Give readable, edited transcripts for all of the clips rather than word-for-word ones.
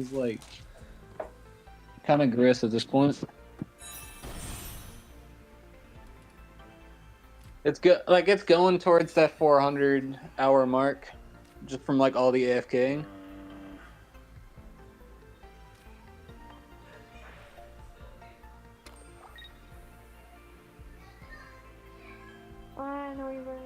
is like kind of gross at this point. It's good, like it's going towards that 400-hour mark, just from like all the AFKing. I know you're right.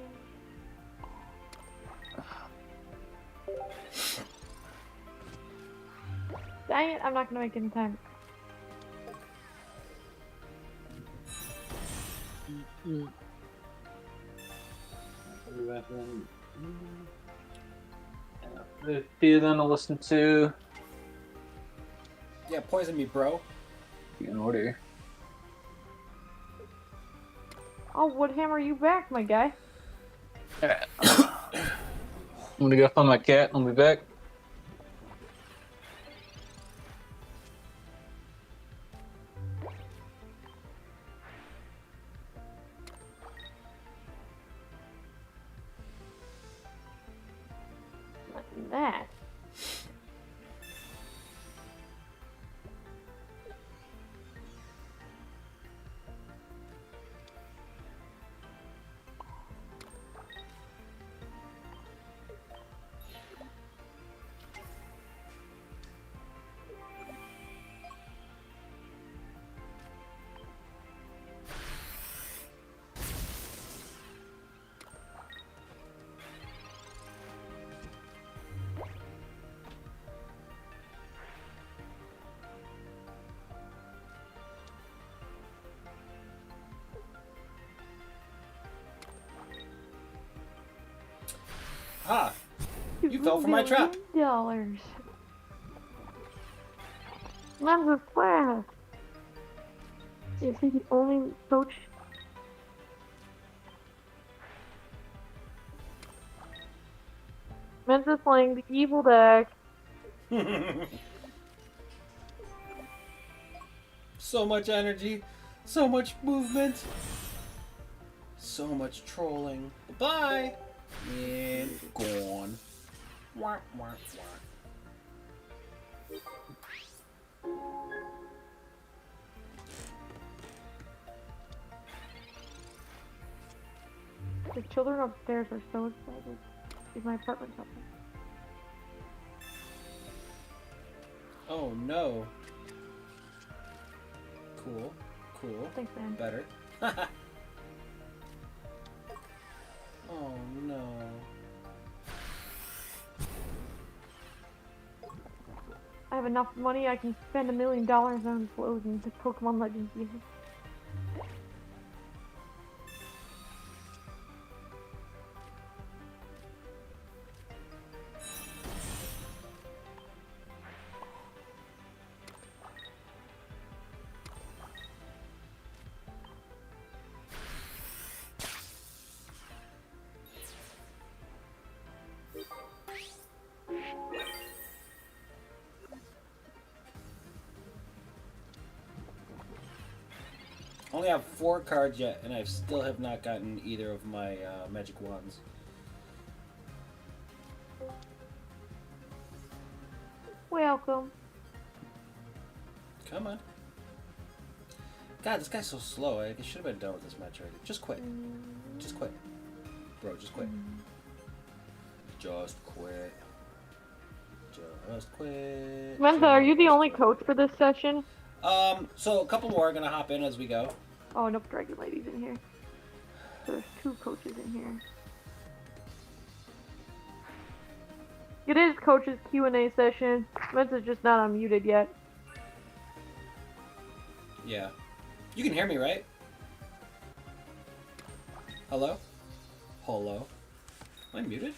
Dang it, I'm not gonna make it in time. There's a few then to listen to. Yeah, poison me, bro. In order. Oh, Woodhammer, you back, my guy? I'm gonna go find my cat. I'll be back. Like that. Ah, you fell for my trap. $2 million. Number 12. Is he the only coach? Memphis playing the evil deck. So much energy, so much movement, so much trolling. Bye. And gone. Wah, wah, wah. The children upstairs are so excited. Is my apartment something? Oh no. Cool. Cool. Thanks, man. Better. Oh no. I have enough money I can spend $1 million on clothes and the Pokemon Legends gear. Only have 4 cards yet, and I still have not gotten either of my magic wands. Welcome. Come on. God, this guy's so slow. I should have been done with this match already. Just quit. Just quit. Bro, just quit. Just quit. Just quit. Menza, are you the only coach for this session? So a couple more are gonna hop in as we go. Oh, nope, Dragon Lady's in here. There's 2 coaches in here. It is Coach's Q&A session. Menza's just not unmuted yet. Yeah. You can hear me, right? Hello? Hello? Am I muted?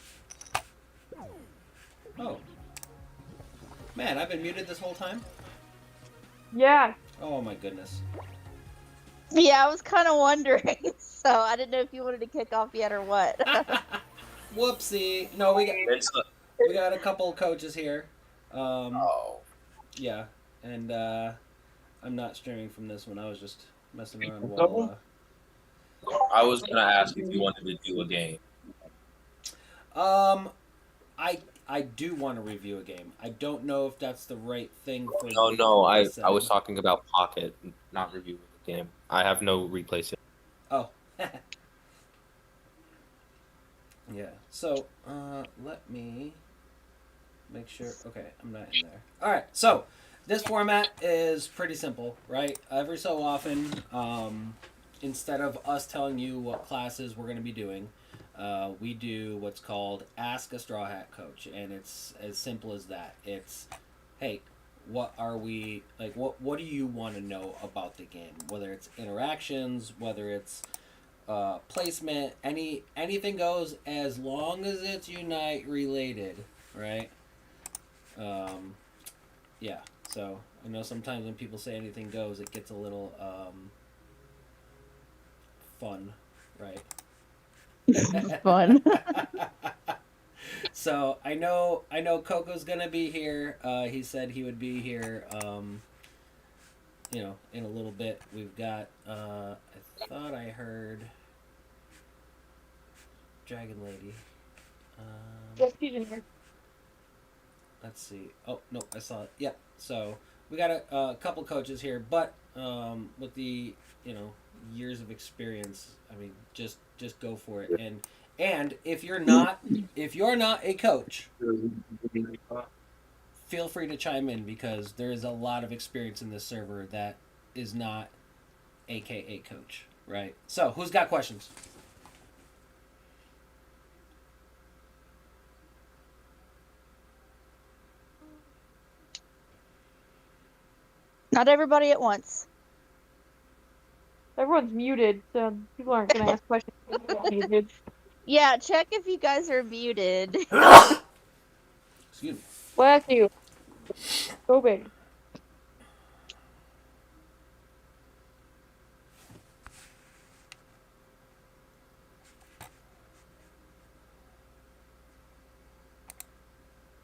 Oh. Man, I've been muted this whole time? Yeah. Oh my goodness. Yeah, I was kind of wondering. So I didn't know if you wanted to kick off yet or what. Whoopsie. No, we got a couple coaches here. Yeah, and I'm not streaming from this one. I was just messing around while. I was gonna ask if you wanted to do a game. I do want to review a game. I don't know if that's the right thing for. No. I setting. was talking about Pocket, not reviewing the game. I have no replay save. Oh. Yeah. So, let me make sure. Okay, I'm not in there. All right. So, this format is pretty simple, right? Every so often, instead of us telling you what classes we're going to be doing, we do what's called Ask a Straw Hat Coach, and it's as simple as that. It's, hey, what are we like? What do you want to know about the game? Whether it's interactions, whether it's placement, anything goes as long as it's Unite related, right? Yeah. So I know sometimes when people say anything goes, it gets a little fun, right? Fun. So I know Coco's gonna be here. He said he would be here. In a little bit. We've got. I thought I heard Dragon Lady. Yes, she's in here. Let's see. Oh no, I saw it. Yeah. So we got a couple coaches here, but with the years of experience, I mean, just go for it. And if you're not a coach, feel free to chime in because there is a lot of experience in this server that is not AKA coach, right? So who's got questions? Not everybody at once. Everyone's muted, so people aren't gonna ask questions. Muted. Yeah, check if you guys are muted. Excuse me. Bless you. Go big.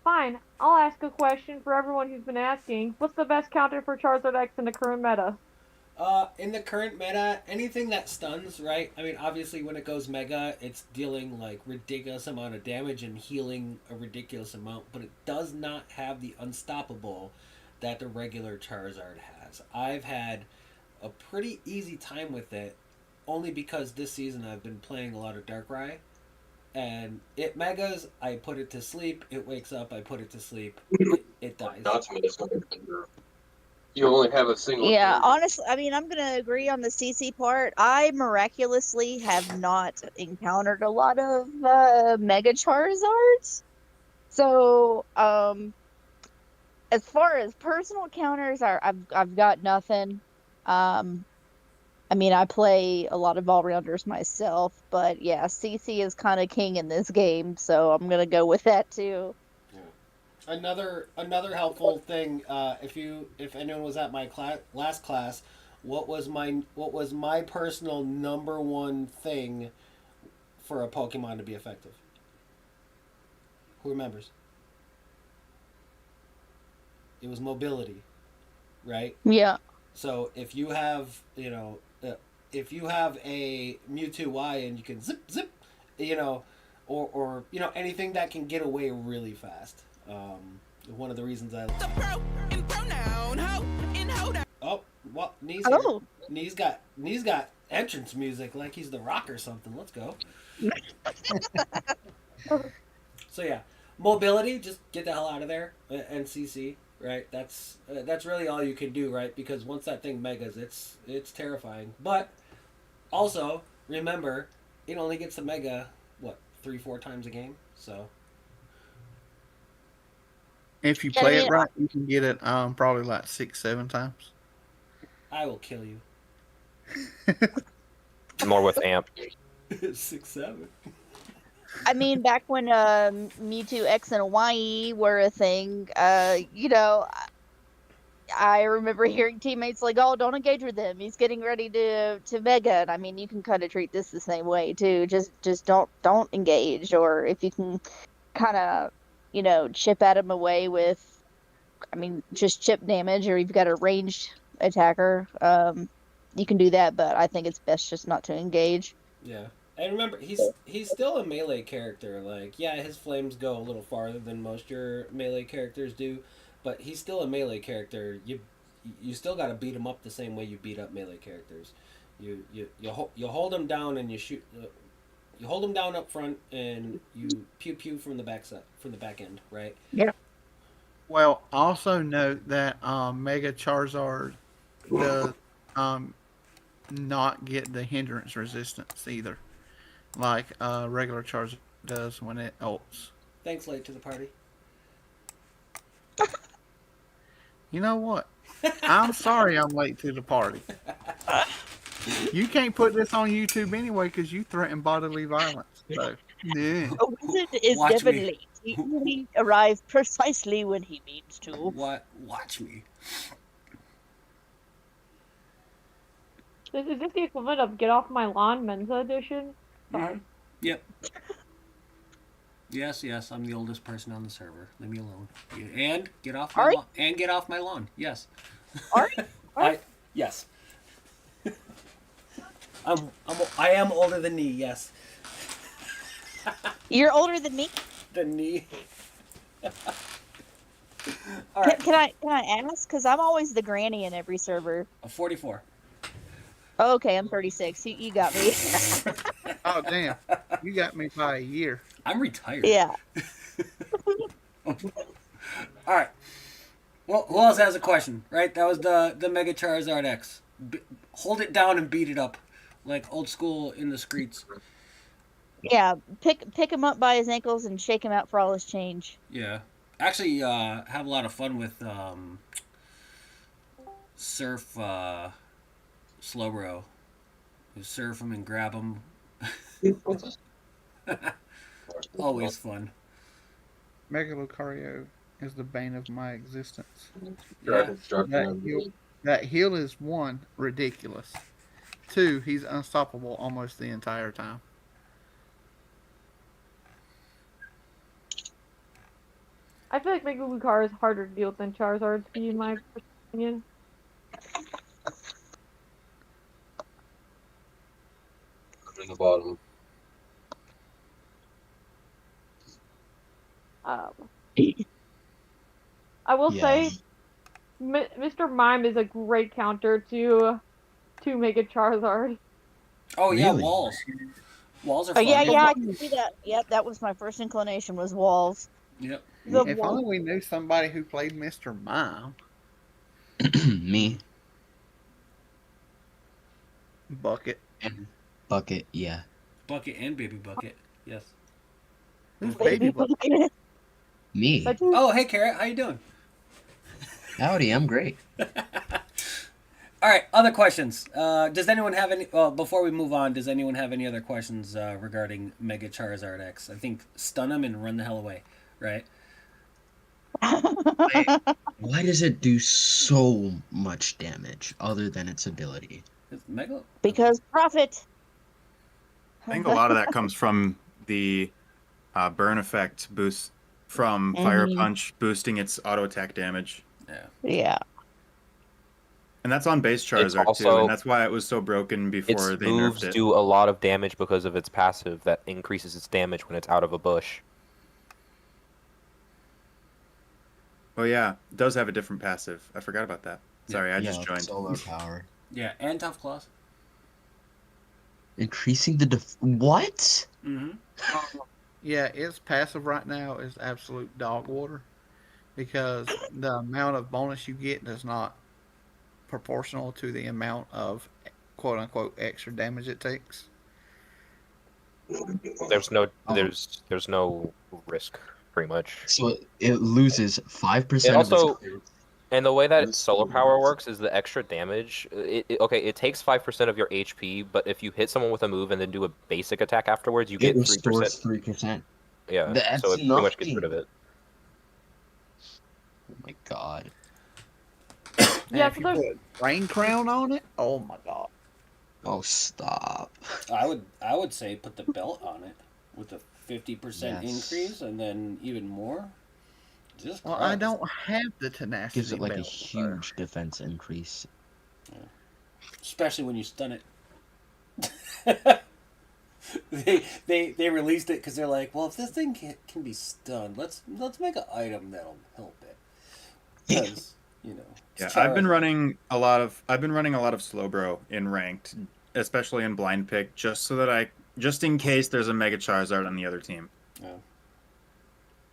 Fine, I'll ask a question for everyone who's been asking. What's the best counter for Charizard X in the current meta? In the current meta, anything that stuns, right? I mean, obviously, when it goes Mega, it's dealing like ridiculous amount of damage and healing a ridiculous amount, but it does not have the unstoppable that the regular Charizard has. I've had a pretty easy time with it, only because this season I've been playing a lot of Darkrai, and it Megas, I put it to sleep, it wakes up, I put it to sleep, it dies. You only have a single. Yeah, honestly, I mean, I'm gonna agree on the CC part. I miraculously have not encountered a lot of Mega Charizards. So, as far as personal counters are, I've got nothing. I mean, I play a lot of all-rounders myself, but yeah, CC is kind of king in this game, so I'm gonna go with that too. Another helpful thing, if anyone was at my last class, what was my personal number one thing for a Pokemon to be effective? Who remembers? It was mobility, right? Yeah. So if you have a Mewtwo Y and you can zip, or anything that can get away really fast. One of the reasons I. Oh, well, Knee's here. Oh. Knee's got entrance music like he's the Rock or something. Let's go. So yeah, mobility, just get the hell out of there, and CC, right? That's really all you can do, right? Because once that thing megas, it's terrifying. But also remember, it only gets to mega 3-4 times a game, so. If you play it right, you can get it probably like 6-7 times. I will kill you. More with Amp. 6-7. I mean, back when Mewtwo X and Y were a thing, I remember hearing teammates like, "Oh, don't engage with him. He's getting ready to Mega." And I mean, you can kind of treat this the same way too. Just don't engage, or if you can kind of chip at him away with, just chip damage, or you've got a ranged attacker, you can do that, but I think it's best just not to engage. Yeah. And remember, he's still a melee character. Like, yeah, his flames go a little farther than most your melee characters do, but he's still a melee character. You still got to beat him up the same way you beat up melee characters. You hold him down and you shoot. You hold him down up front and you pew pew from the back end, right? Yeah. Well, also note that Mega Charizard does not get the hindrance resistance either, like regular Charizard does when it ults. Thanks, late to the party. You know what? I'm sorry I'm late to the party. You can't put this on YouTube anyway because you threaten bodily violence. So, yeah. A wizard is Watch never me. late. He arrives precisely when he means to. What? Watch me. Is this the equivalent of Get Off My Lawn Mensa Edition? Sorry. Yep. Yes, I'm the oldest person on the server. Leave me alone. And get off my Are you? lawn. And get off my lawn. Yes. Are you? Yes. I am older than me. Yes. You're older than me. Than me. All right. Can I ask? Because I'm always the granny in every server. 44. Oh, okay, I'm 36. You got me. Oh, damn. You got me by a year. I'm retired. Yeah. All right. Well, who else has a question? Right. That was the Mega Charizard X. Hold it down and beat it up, like old school in the streets. Yeah. Pick him up by his ankles and shake him out for all his change. Yeah. Actually, have a lot of fun with surf Slowbro. You surf him and grab him. Always fun. Mega Lucario is the bane of my existence. Yeah. That heal is one, ridiculous. Two, he's unstoppable almost the entire time. I feel like Mega Lucario is harder to deal with than Charizard, in my opinion. In the bottom. I will Yeah. say, Mr. Mime is a great counter to Mega Charizard. Oh yeah, Really? walls. Walls are Oh fun. yeah, I can see that. Yep, that was my first inclination was walls. Yep. If only we knew somebody who played Mr. Mime. Me. Bucket. Bucket, yeah. Bucket and Baby Bucket. Yes. Who's Baby Bucket? Me. But Oh, hey Carrot, how you doing? Howdy, I'm great. All right, other questions. Does anyone have any? Well, before we move on, does anyone have any other questions regarding Mega Charizard X? I think stun him and run the hell away, right? Why does it do so much damage other than its ability? It's Mega. Because profit. I think a lot of that comes from the burn effect boost from Fire Punch boosting its auto attack damage. Yeah. Yeah. And that's on base Charizard too, also- and that's why it was so broken before Its they moves nerfed it. do a lot of damage because of its passive that increases its damage when it's out of a bush. Oh yeah, it does have a different passive. I forgot about that. Sorry, I just joined. Solar power. Yeah, and Tough Claws. Increasing the what? Mm-hmm. Yeah, its passive right now is absolute dog water because the amount of bonus you get is not proportional to the amount of quote unquote extra damage it takes. There's no risk, pretty much. So it loses 5% It of also- its And the way that its solar power works is the extra damage. It takes 5% of your HP, but if you hit someone with a move and then do a basic attack afterwards, you it get restores 3%. 3%. Yeah, That's so it pretty much gets nothing. rid of it. Oh my god. And Yeah, if so you there's- put Rain Crown on it, oh my god. Oh, stop. I would say put the belt on it with a 50% Yes. increase and then even more. Just Well, Christ. I don't have the tenacity. Gives it like a belt, so- huge defense increase. Especially when you stun it. they released it because they're like, well, if this thing can be stunned, let's make an item that'll help it. Because Yeah, I've been running a lot of Slowbro in ranked, especially in blind pick, just in case there's a Mega Charizard on the other team. Yeah.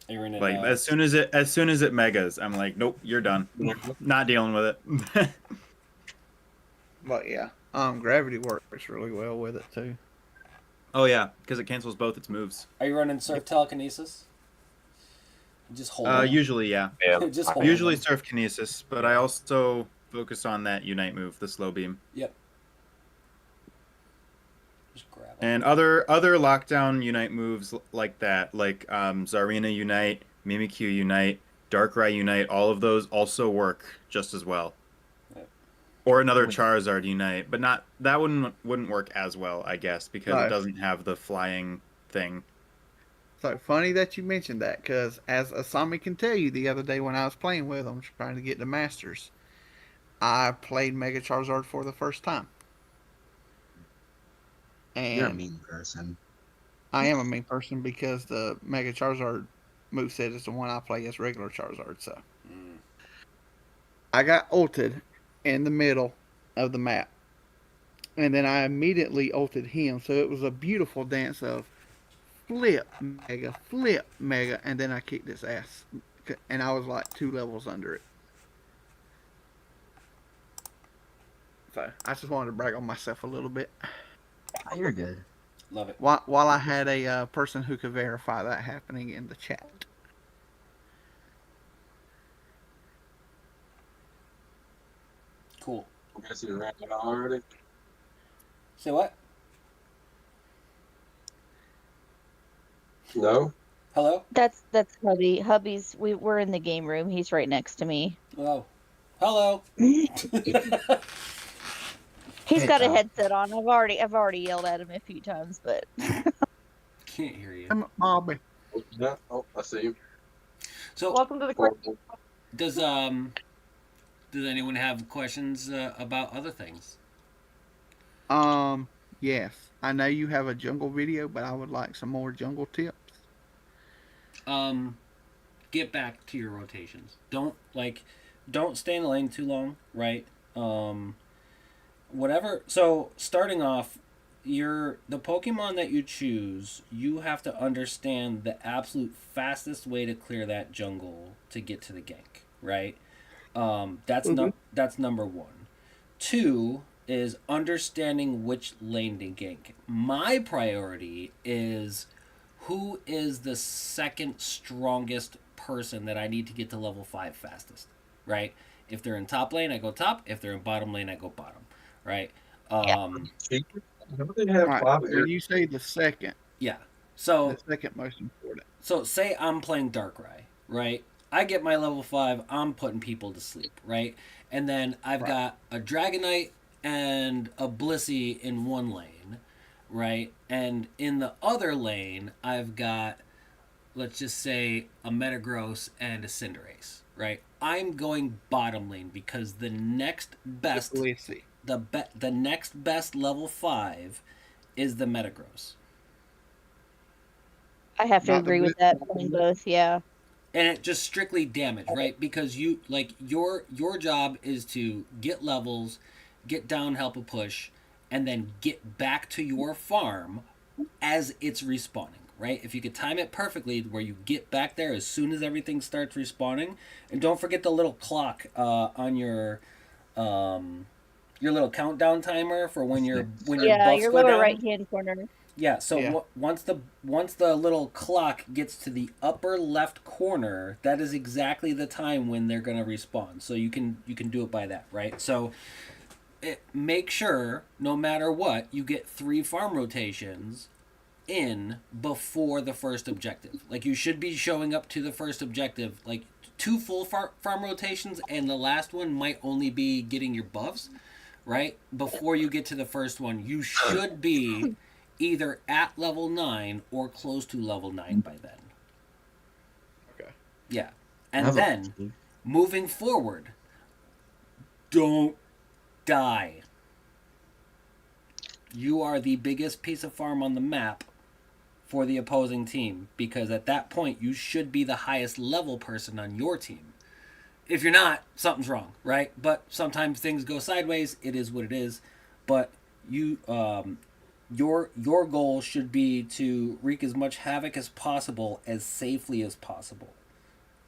You're in it, Like as soon as it megas, I'm like, nope, you're done. Not dealing with it. But yeah, gravity works really well with it too. Oh yeah, because it cancels both its moves. Are you running Surf Telekinesis? Just hold them. Usually, yeah. Just hold Usually them. Surf Kinesis, but I also focus on that Unite move, the Slow Beam. Yep. Just grab it. And other lockdown Unite moves like that, like Zarina Unite, Mimikyu Unite, Darkrai Unite, all of those also work just as well. Yep. Or another Charizard Unite, but that wouldn't work as well, I guess, because it doesn't have the flying thing. So funny that you mentioned that, because as Asami can tell you, the other day when I was playing with him, trying to get the Masters, I played Mega Charizard for the first time. And You're a mean person. I am a mean person because the Mega Charizard moveset is the one I play as regular Charizard. So I got ulted in the middle of the map, and then I immediately ulted him. So it was a beautiful dance of flip mega, and then I kicked his ass, and I was like 2 levels under it. So I just wanted to brag on myself a little bit. Oh, you're good. Love it. While I had a person who could verify that happening in the chat. Cool. I guess you ran it already. Say what? No. Hello? That's Hubby. Hubby's we're in the game room. He's right next to me. Oh. Hello. He's got a headset on. I've already yelled at him a few times, but can't hear you. I'm Bobby. Yeah. Oh, I see you. So welcome to the question. Does anyone have questions about other things? Yes. I know you have a jungle video, but I would like some more jungle tips. Get back to your rotations. Don't stay in the lane too long, right? Whatever. So starting off, the Pokemon that you choose, you have to understand the absolute fastest way to clear that jungle to get to the gank, right? That's number one. 2 is understanding which lane to gank. My priority is who is the second strongest person that I need to get to level 5 fastest, right? If they're in top lane, I go top. If they're in bottom lane, I go bottom, right? When you say the second, yeah. So the second most important. So say I'm playing Darkrai, right? I get my level 5, I'm putting people to sleep, right? And then I've got a Dragonite and a Blissey in one lane, right? And in the other lane, I've got, let's just say, a Metagross and a Cinderace, right? I'm going bottom lane because the next best, the next best level 5 is the Metagross. I have to agree with that on both, yeah. And it just strictly damage, right? Because you your job is to get levels, get down, help a push, and then get back to your farm as it's respawning, right? If you could time it perfectly where you get back there as soon as everything starts respawning, and don't forget the little clock on your little countdown timer for when your buffs your go lower down. right hand corner. Yeah, so once the little clock gets to the upper left corner, that is exactly the time when they're going to respawn. So you can do it by that, right? So make sure, no matter what, you get 3 farm rotations in before the first objective. Like, you should be showing up to the first objective, like 2 full farm rotations, and the last one might only be getting your buffs, right? Before you get to the first one, you should be either at level 9 or close to level 9 by then. Okay. Yeah. And then, moving forward, don't die. you are the biggest piece of farm on the map for the opposing team, because at that point you should be the highest level person on your team. If you're not, something's wrong, right? But sometimes things go sideways. It is what it is. But you, your goal should be to wreak as much havoc as possible, as safely as possible,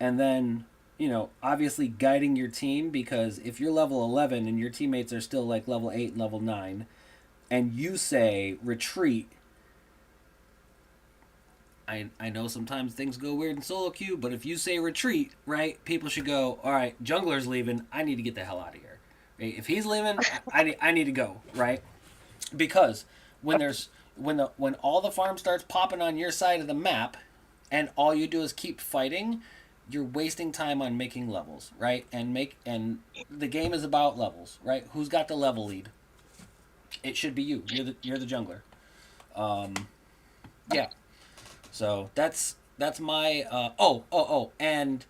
and then, you know, obviously guiding your team, because if you're level 11 and your teammates are still like level 8, level 9, and you say retreat. I know sometimes things go weird in solo queue, but if you say retreat, right, people should go, all right, jungler's leaving, I need to get the hell out of here. Right? If he's leaving, I need to go, right? Because when when all the farm starts popping on your side of the map, and all you do is keep fighting, you're wasting time on making levels, right? And the game is about levels, right? Who's got the level lead? It should be you. You're the jungler. Yeah. So that's my and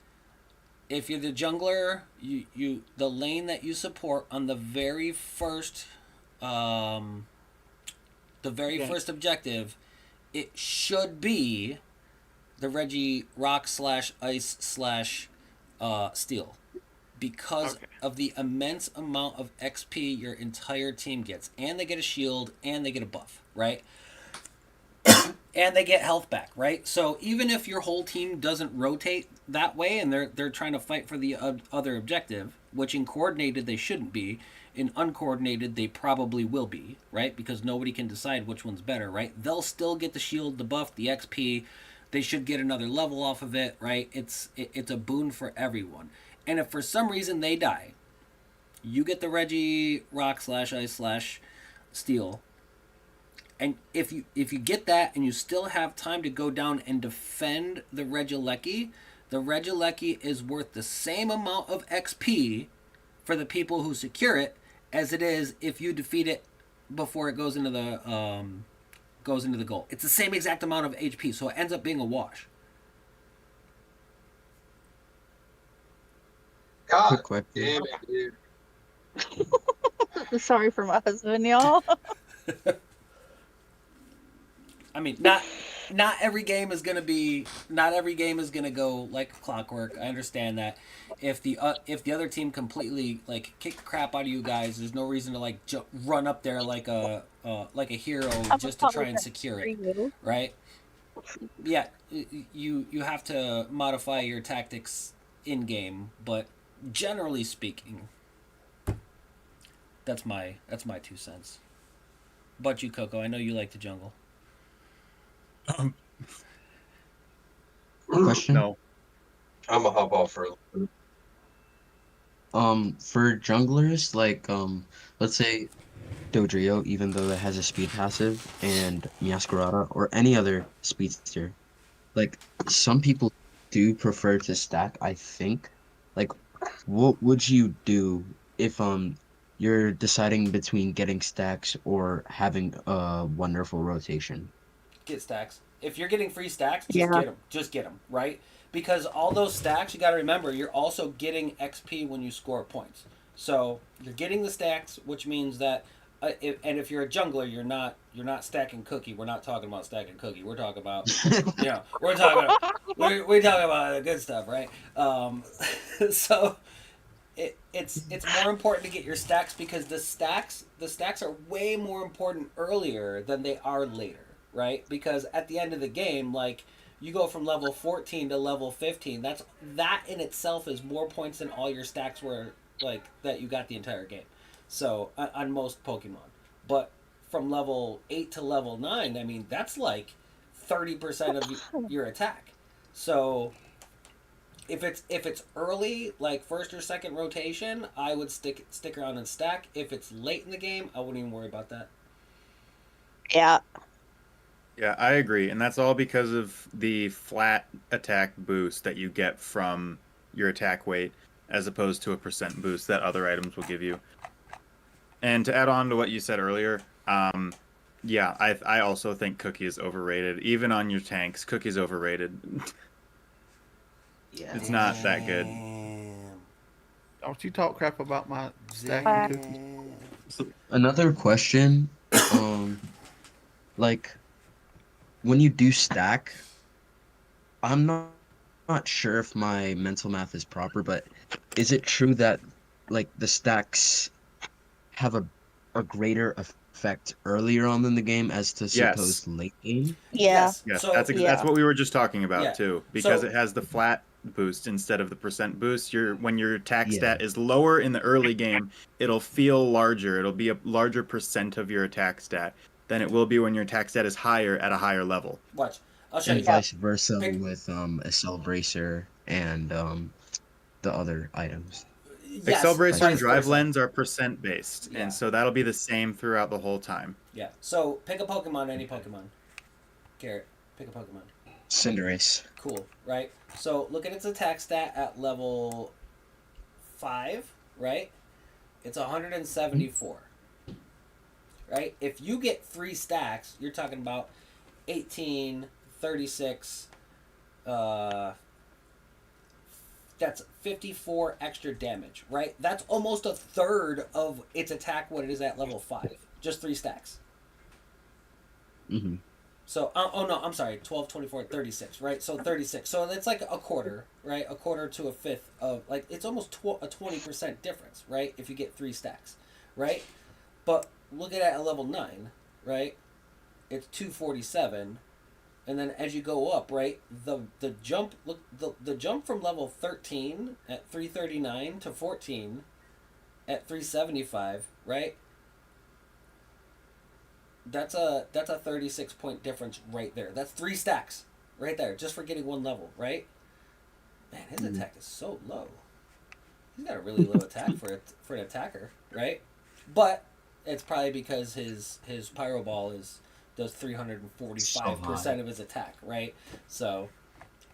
if you're the jungler, you the lane that you support on the very first first objective, it should be the Reggie rock / ice / steel, because of the immense amount of XP your entire team gets, and they get a shield and they get a buff, right? And they get health back, right? So even if your whole team doesn't rotate that way, and they're trying to fight for the other objective, which in coordinated they shouldn't be, in uncoordinated they probably will be, right? Because nobody can decide which one's better, right? They'll still get the shield, the buff, the XP. They should get another level off of it, right? It's a boon for everyone. And if for some reason they die, you get the Reggie rock / ice / steel. And if you get that and you still have time to go down and defend the Regieleki is worth the same amount of XP for the people who secure it as it is if you defeat it before it goes into the goal. It's the same exact amount of HP, so it ends up being a wash. God Quick damn question. it, dude. Sorry for my husband, y'all. I mean, not every game is gonna go like clockwork. I understand that. If the other team completely like kick the crap out of you guys, there's no reason to like run up there like a hero just to try and secure it, right? Yeah, you have to modify your tactics in game, but generally speaking, that's my 2 cents. But you, Coco, I know you like to jungle. Question? No. I'm gonna hop off for a little bit. For junglers, like, let's say Dodrio, even though it has a speed passive, and Miascarada, or any other speedster, like, some people do prefer to stack, I think. Like, what would you do if, you're deciding between getting stacks or having a wonderful rotation? Get stacks. If you're getting free stacks, Yeah. just get them, right? Because all those stacks, you got to remember, you're also getting XP when you score points. So you're getting the stacks, which means that, if you're a jungler, you're not stacking cookie. We're not talking about stacking cookie. We're talking about, we're talking about the good stuff, right? So it's more important to get your stacks, because the stacks are way more important earlier than they are later. Right? Because at the end of the game, like, you go from level 14 to level 15. That in itself is more points than all your stacks were, like, that you got the entire game. So, on most Pokemon. But from level 8 to level 9, I mean, that's like 30% of your attack. So, if it's early, like first or second rotation, I would stick around and stack. If it's late in the game, I wouldn't even worry about that. Yeah. Yeah, I agree. And that's all because of the flat attack boost that you get from your attack weight, as opposed to a percent boost that other items will give you. And to add on to what you said earlier, yeah, I also think Cookie is overrated. Even on your tanks, Cookie's overrated. Yeah. It's not that good. Don't you talk crap about my stacking cookies. Another question um, like when you do stack, I'm not sure if my mental math is proper, but is it true that like the stacks have a greater effect earlier on in the game as to Yes. supposed late game? Yeah. Yes, So that's Yeah. what we were just talking about Yeah. too. Because So- it has the flat boost instead of the percent boost. When your attack Yeah. stat is lower in the early game, it'll feel larger. It'll be a larger percent of your attack stat than it will be when your attack stat is higher at a higher level. watch. I'll show And you. vice versa Pick- with a cell bracer and the other items. Yes, Excel Bracer vice and Drive versa. Lens are percent based, Yeah. and so that'll be the same throughout the whole time. Yeah. So pick a Pokemon, any Pokemon. Garrett, pick a Pokemon. Cinderace. Cool, right? So look at its attack stat at level 5, right? It's 174. Right? If you get 3 stacks, you're talking about 18, 36, that's 54 extra damage, right? That's almost a third of its attack what it is at level 5. Just 3 stacks. Mm-hmm. So, oh no, I'm sorry, 12, 24, 36, right? So 36. So it's like a quarter, right? A quarter to a fifth of, like, it's almost a 20% difference, right? If you get 3 stacks, right? But look at it at level 9, right? It's 247. And then as you go up, right, the jump, look, the jump from level 13 at 339 to 14 at 375, right? That's a 36 point difference right there. That's 3 stacks right there just for getting 1 level, right? Man, his attack is so low. He's got a really low attack for an attacker, right? But it's probably because his Pyro Ball does 345% of his attack, right? So,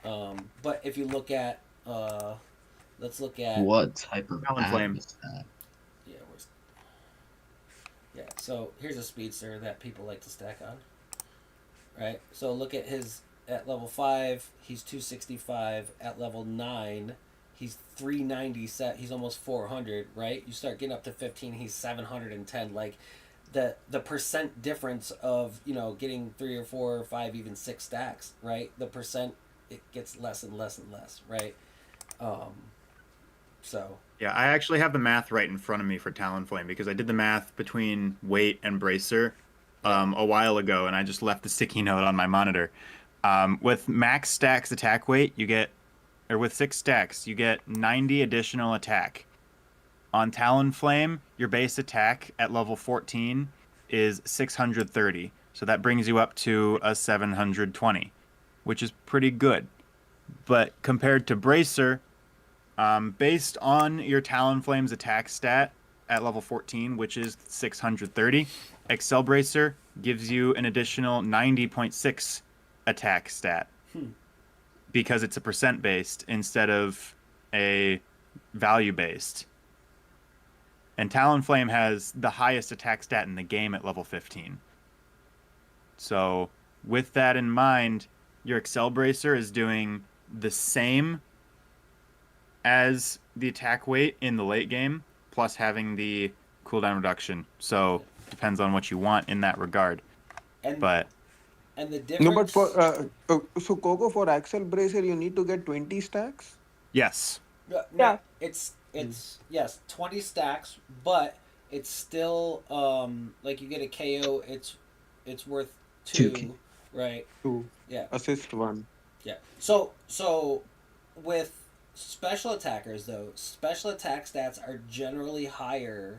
but if you look at, let's look at What type of Talonflame. app is that? Yeah, so here's a speedster that people like to stack on. Right? So look at his at level 5, he's 265. At level 9, he's 390. He's almost 400, right? You start getting up to 15, he's 710. Like the percent difference of, getting 3 or 4 or 5, even 6 stacks, right? The percent, it gets less and less and less, right? So Yeah, I actually have the math right in front of me for Talonflame because I did the math between weight and bracer a while ago, and I just left the sticky note on my monitor. With max stacks attack weight, with 6 stacks, you get 90 additional attack. On Talonflame, your base attack at level 14 is 630, so that brings you up to a 720, which is pretty good. But compared to bracer, based on your Talonflame's attack stat at level 14, which is 630, Excel Bracer gives you an additional 90.6 attack stat because it's a percent based instead of a value based. And Talonflame has the highest attack stat in the game at level 15. So with that in mind, your Excel Bracer is doing the same as the attack weight in the late game, plus having the cooldown reduction. So depends on what you want in that regard. and But the difference. No, but so Coco, for Axel Bracer, you need to get 20 stacks. yes, No, Yeah. it's yes, 20 stacks, but it's still like you get a KO, it's worth 2, Two. right? 2. Yeah. Assist 1. Yeah. So with special attackers though, special attack stats are generally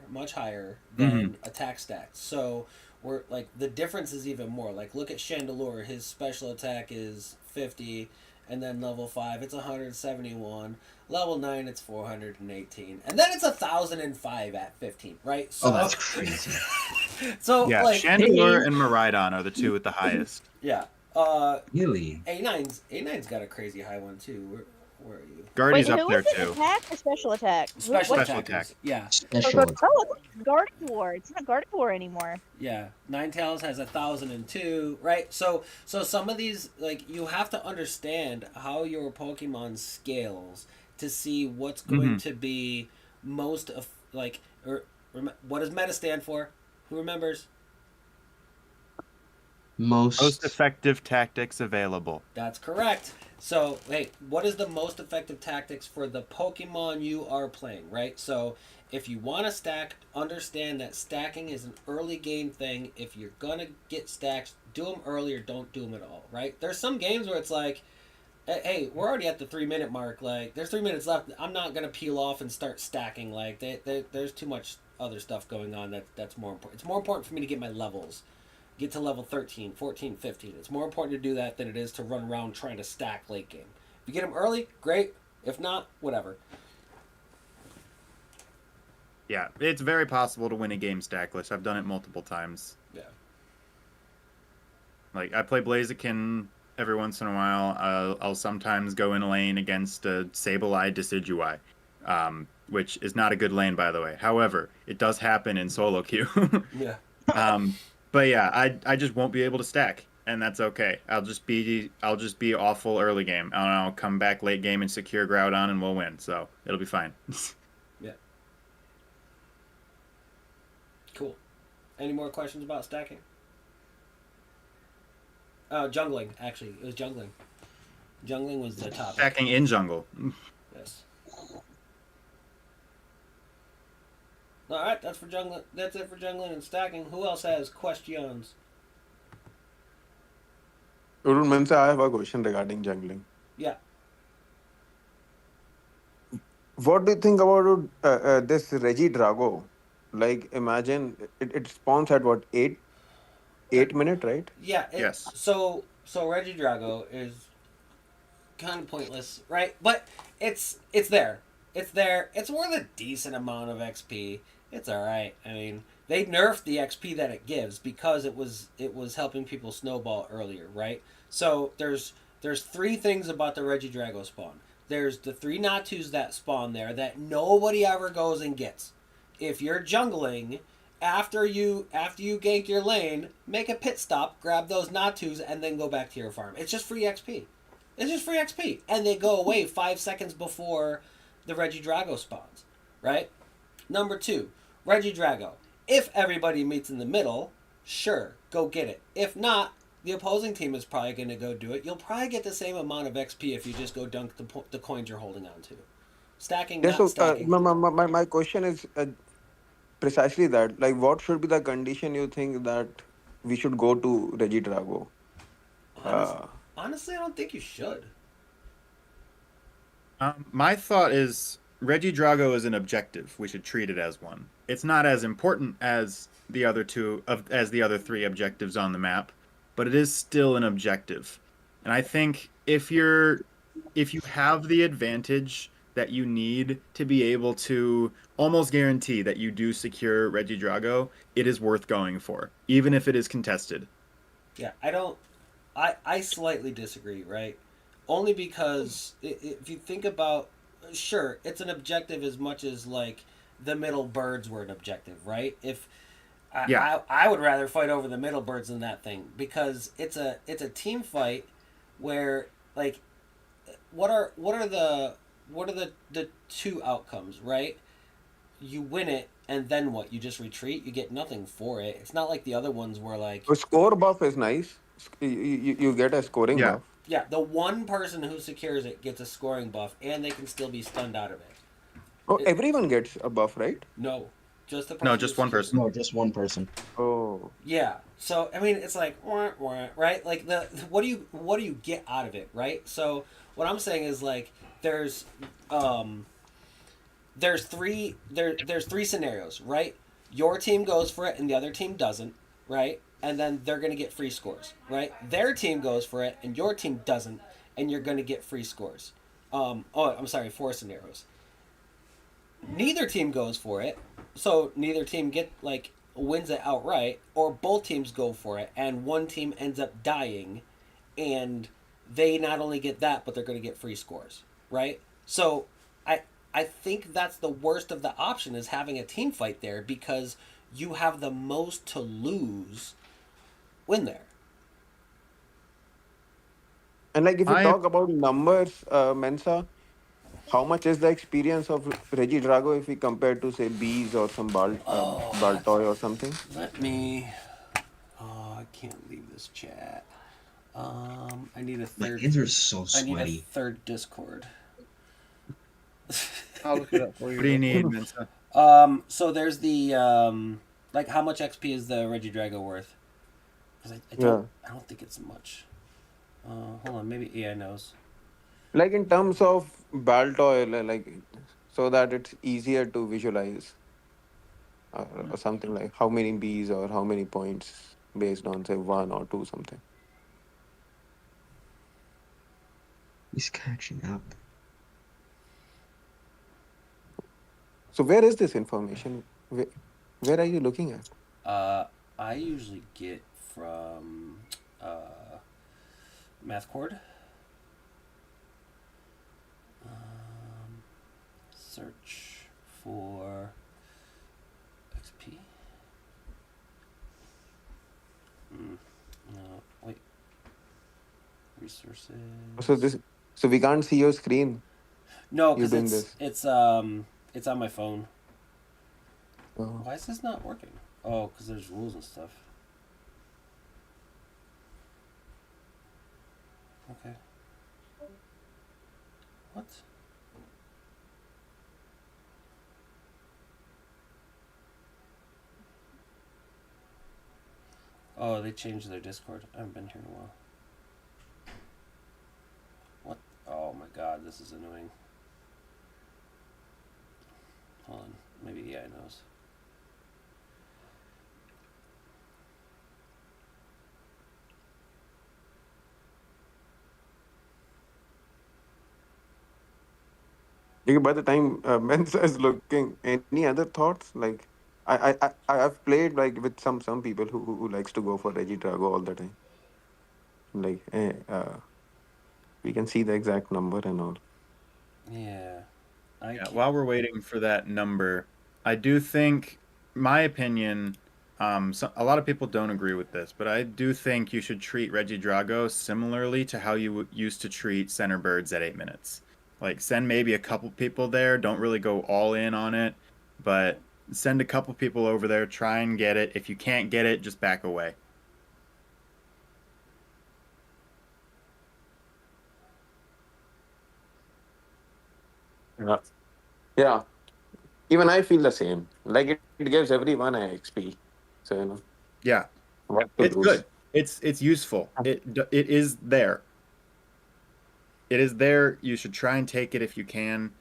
much higher than attack stats. So we're like the difference is even more. Like look at Chandelure, his special attack is 50, and then level 5 it's 171, level 9 it's 418, and then it's 1005 at 15, right? So Oh, that's crazy. so yeah. like Chandelure and Miraidon are the 2 with the highest. yeah. Really? A9's got a crazy high one too. Where are you? Guardy's Wait, up who there is it? too. Attack or special attack? Special Special attackers. attack. Yeah. Special. Oh, it's Gardevoir. It's not Gardevoir anymore. Yeah, Ninetales has 1002, right? So some of these, like, you have to understand how your Pokemon scales to see what's going to be most of, like, what does meta stand for? Who remembers? Most effective tactics available. That's correct. So, wait, what is the most effective tactics for the Pokemon you are playing, right? So, if you want to stack, understand that stacking is an early game thing. If you're going to get stacks, do them early or don't do them at all, right? There's some games where it's like, hey, we're already at the 3-minute mark. Like, there's 3 minutes left. I'm not going to peel off and start stacking. Like, there's too much other stuff going on that's more important. It's more important for me to get my levels. Get to level 13, 14, 15. It's more important to do that than it is to run around trying to stack late game. If you get them early, great. If not, whatever. Yeah, it's very possible to win a game stackless. I've done it multiple times. Yeah. Like, I play Blaziken every once in a while. I'll sometimes go in a lane against a Sableye Decidueye, which is not a good lane, by the way. However, it does happen in solo queue. Yeah. But yeah, I just won't be able to stack, and that's okay. I'll just be awful early game, and I'll come back late game and secure Groudon, and we'll win. So it'll be fine. Yeah. Cool. Any more questions about stacking? Oh, jungling. Actually, it was jungling. Jungling was the topic. Stacking in jungle. Yes. All right, that's for jungling. That's it for jungling and stacking. Who else has questions? Urun Mensa, I have a question regarding jungling. Yeah. What do you think about this Reggie Drago? Like, imagine it spawns at what, 8 minute, right? Yeah. Yes. So Reggie Drago is kind of pointless, right? But it's there. It's there. It's worth a decent amount of XP. It's all right. I mean, they nerfed the XP that it gives because it was helping people snowball earlier, right? So there's 3 things about the Reggie Drago spawn. There's the 3 Natus that spawn there that nobody ever goes and gets. If you're jungling, after you gank your lane, make a pit stop, grab those Natus, and then go back to your farm. It's just free XP. It's just free XP. And they go away 5 seconds before the Reggie Drago spawns, right? Number 2, Reggie Drago. If everybody meets in the middle, sure, go get it. If not, the opposing team is probably going to go do it. You'll probably get the same amount of XP if you just go dunk the coins you're holding on to. Stacking, Yes, not so stacking. my question is precisely that. Like, what should be the condition you think that we should go to Reggie Drago? Honestly, I don't think you should. My thought is Reggie Drago is an objective. We should treat it as one. It's not as important as the other 3 objectives on the map, but it is still an objective. And I think if you have the advantage that you need to be able to almost guarantee that you do secure Reggie Drago, it is worth going for, even if it is contested. Yeah, I slightly disagree, right? Only because if you think about, sure, it's an objective as much as like the middle birds were an objective, right? I would rather fight over the middle birds than that thing because it's a team fight where like what are the 2 outcomes, right? You win it and then what? You just retreat. You get nothing for it. It's not like the other ones where like A score buff is nice. You get a scoring Yeah. buff. yeah, the one person who secures it gets a scoring buff and they can still be stunned out of it. Oh, everyone gets a buff, right? No, just the person No, who just one secures person. No, just one person. Oh, it. Yeah. So I mean, it's like wah, wah, right? Like what do you get out of it, right? So what I'm saying is like there's 3 scenarios, right? Your team goes for it and the other team doesn't, right? And then they're going to get free scores, right? Their team goes for it and your team doesn't, and you're going to get free scores. 4 scenarios. Neither team goes for it, so neither team wins it outright, or both teams go for it and one team ends up dying, and they not only get that but they're going to get free scores, right? So I think that's the worst of the option is having a team fight there because you have the most to lose when there. and like if you talk about numbers, Mensa, how much is the experience of Reggie Drago if we compare to say Bees or some Baltoy or something? Let me. I can't leave this chat. I need a My third. hands are so I need a sweaty. third Discord. I'll look it up for you. What do you real need, quick. Mensa? So there's the like how much XP is the Reggie Drago worth? Because I don't think it's much. Hold on, maybe AI knows. Like in terms of Baltoy, like so that it's easier to visualize, or something like how many bees or how many points based on say one or two something. He's catching up. So where is this information? Where are you looking at? I usually get from MathCord. Search for XP. No, wait. Resources. So we can't see your screen. No, You're because doing this. it's on my phone. Oh. Why is this not working? Oh, because there's rules and stuff. Okay. What? Oh, they changed their Discord. I haven't been here in a while. What? Oh my god, this is annoying. Hold on. Maybe the AI knows. Okay, by the time Mensa is looking, any other thoughts? Like, I've played like with some people who likes to go for Reggie Drago all the time. Like, we can see the exact number and all. Yeah. Yeah, while we're waiting for that number, I do think, my opinion, a lot of people don't agree with this, but I do think you should treat Reggie Drago similarly to how you used to treat center birds at 8 minutes. Like, send maybe a couple people there. Don't really go all in on it, but send a couple people over there. Try and get it. If you can't get it, just back away. Yeah. Even I feel the same. Like it gives everyone a XP. So Yeah, what to it's lose. good. It's useful. It is there. It is there. You should try and take it if you can.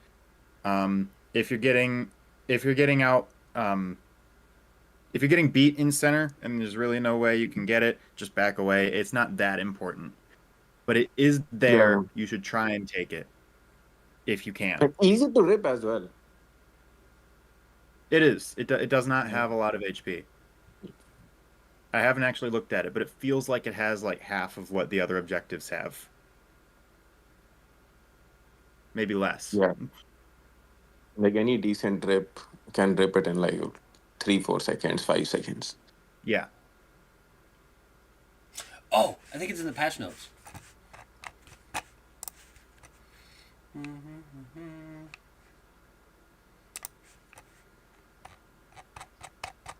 If you're getting out, if you're getting beat in center and there's really no way you can get it, just back away. It's not that important, but it is there. Yeah. You should try and take it if you can. And easy to rip as well. It is. It does not have a lot of HP. I haven't actually looked at it, but it feels like it has like half of what the other objectives have. Maybe less. Yeah. Like any decent rip can rip it in like 3-4 seconds, 5 seconds. Yeah. Oh, I think it's in the patch notes.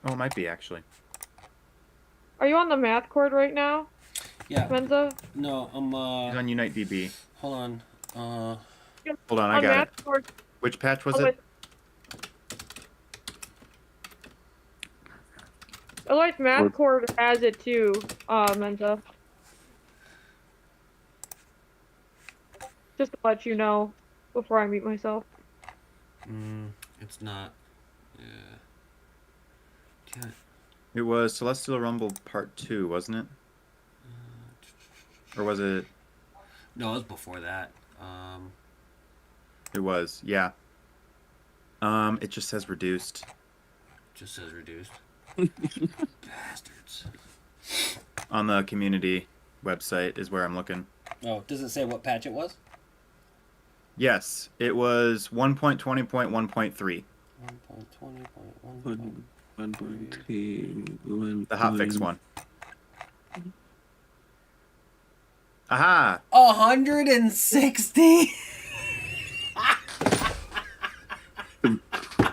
Oh, it might be actually. Are you on the math cord right now, Yeah. Menza? No, I'm He's on Unite DB. hold on. Hold on, I On got math it. cord. Which patch was Otherwise, it? otherwise math cord has it too, Menza. Just to let you know before I mute myself. It's not. Yeah. Can't. It was Celestial Rumble Part 2, wasn't it? Or was it? No, it was before that. It was, yeah. It just says reduced. Just says reduced. Bastards. On the community website is where I'm looking. Oh, does it say what patch it was? Yes, it was 1.20.1.3. 1.20.1. 1.3. The hotfix one. Aha! 160.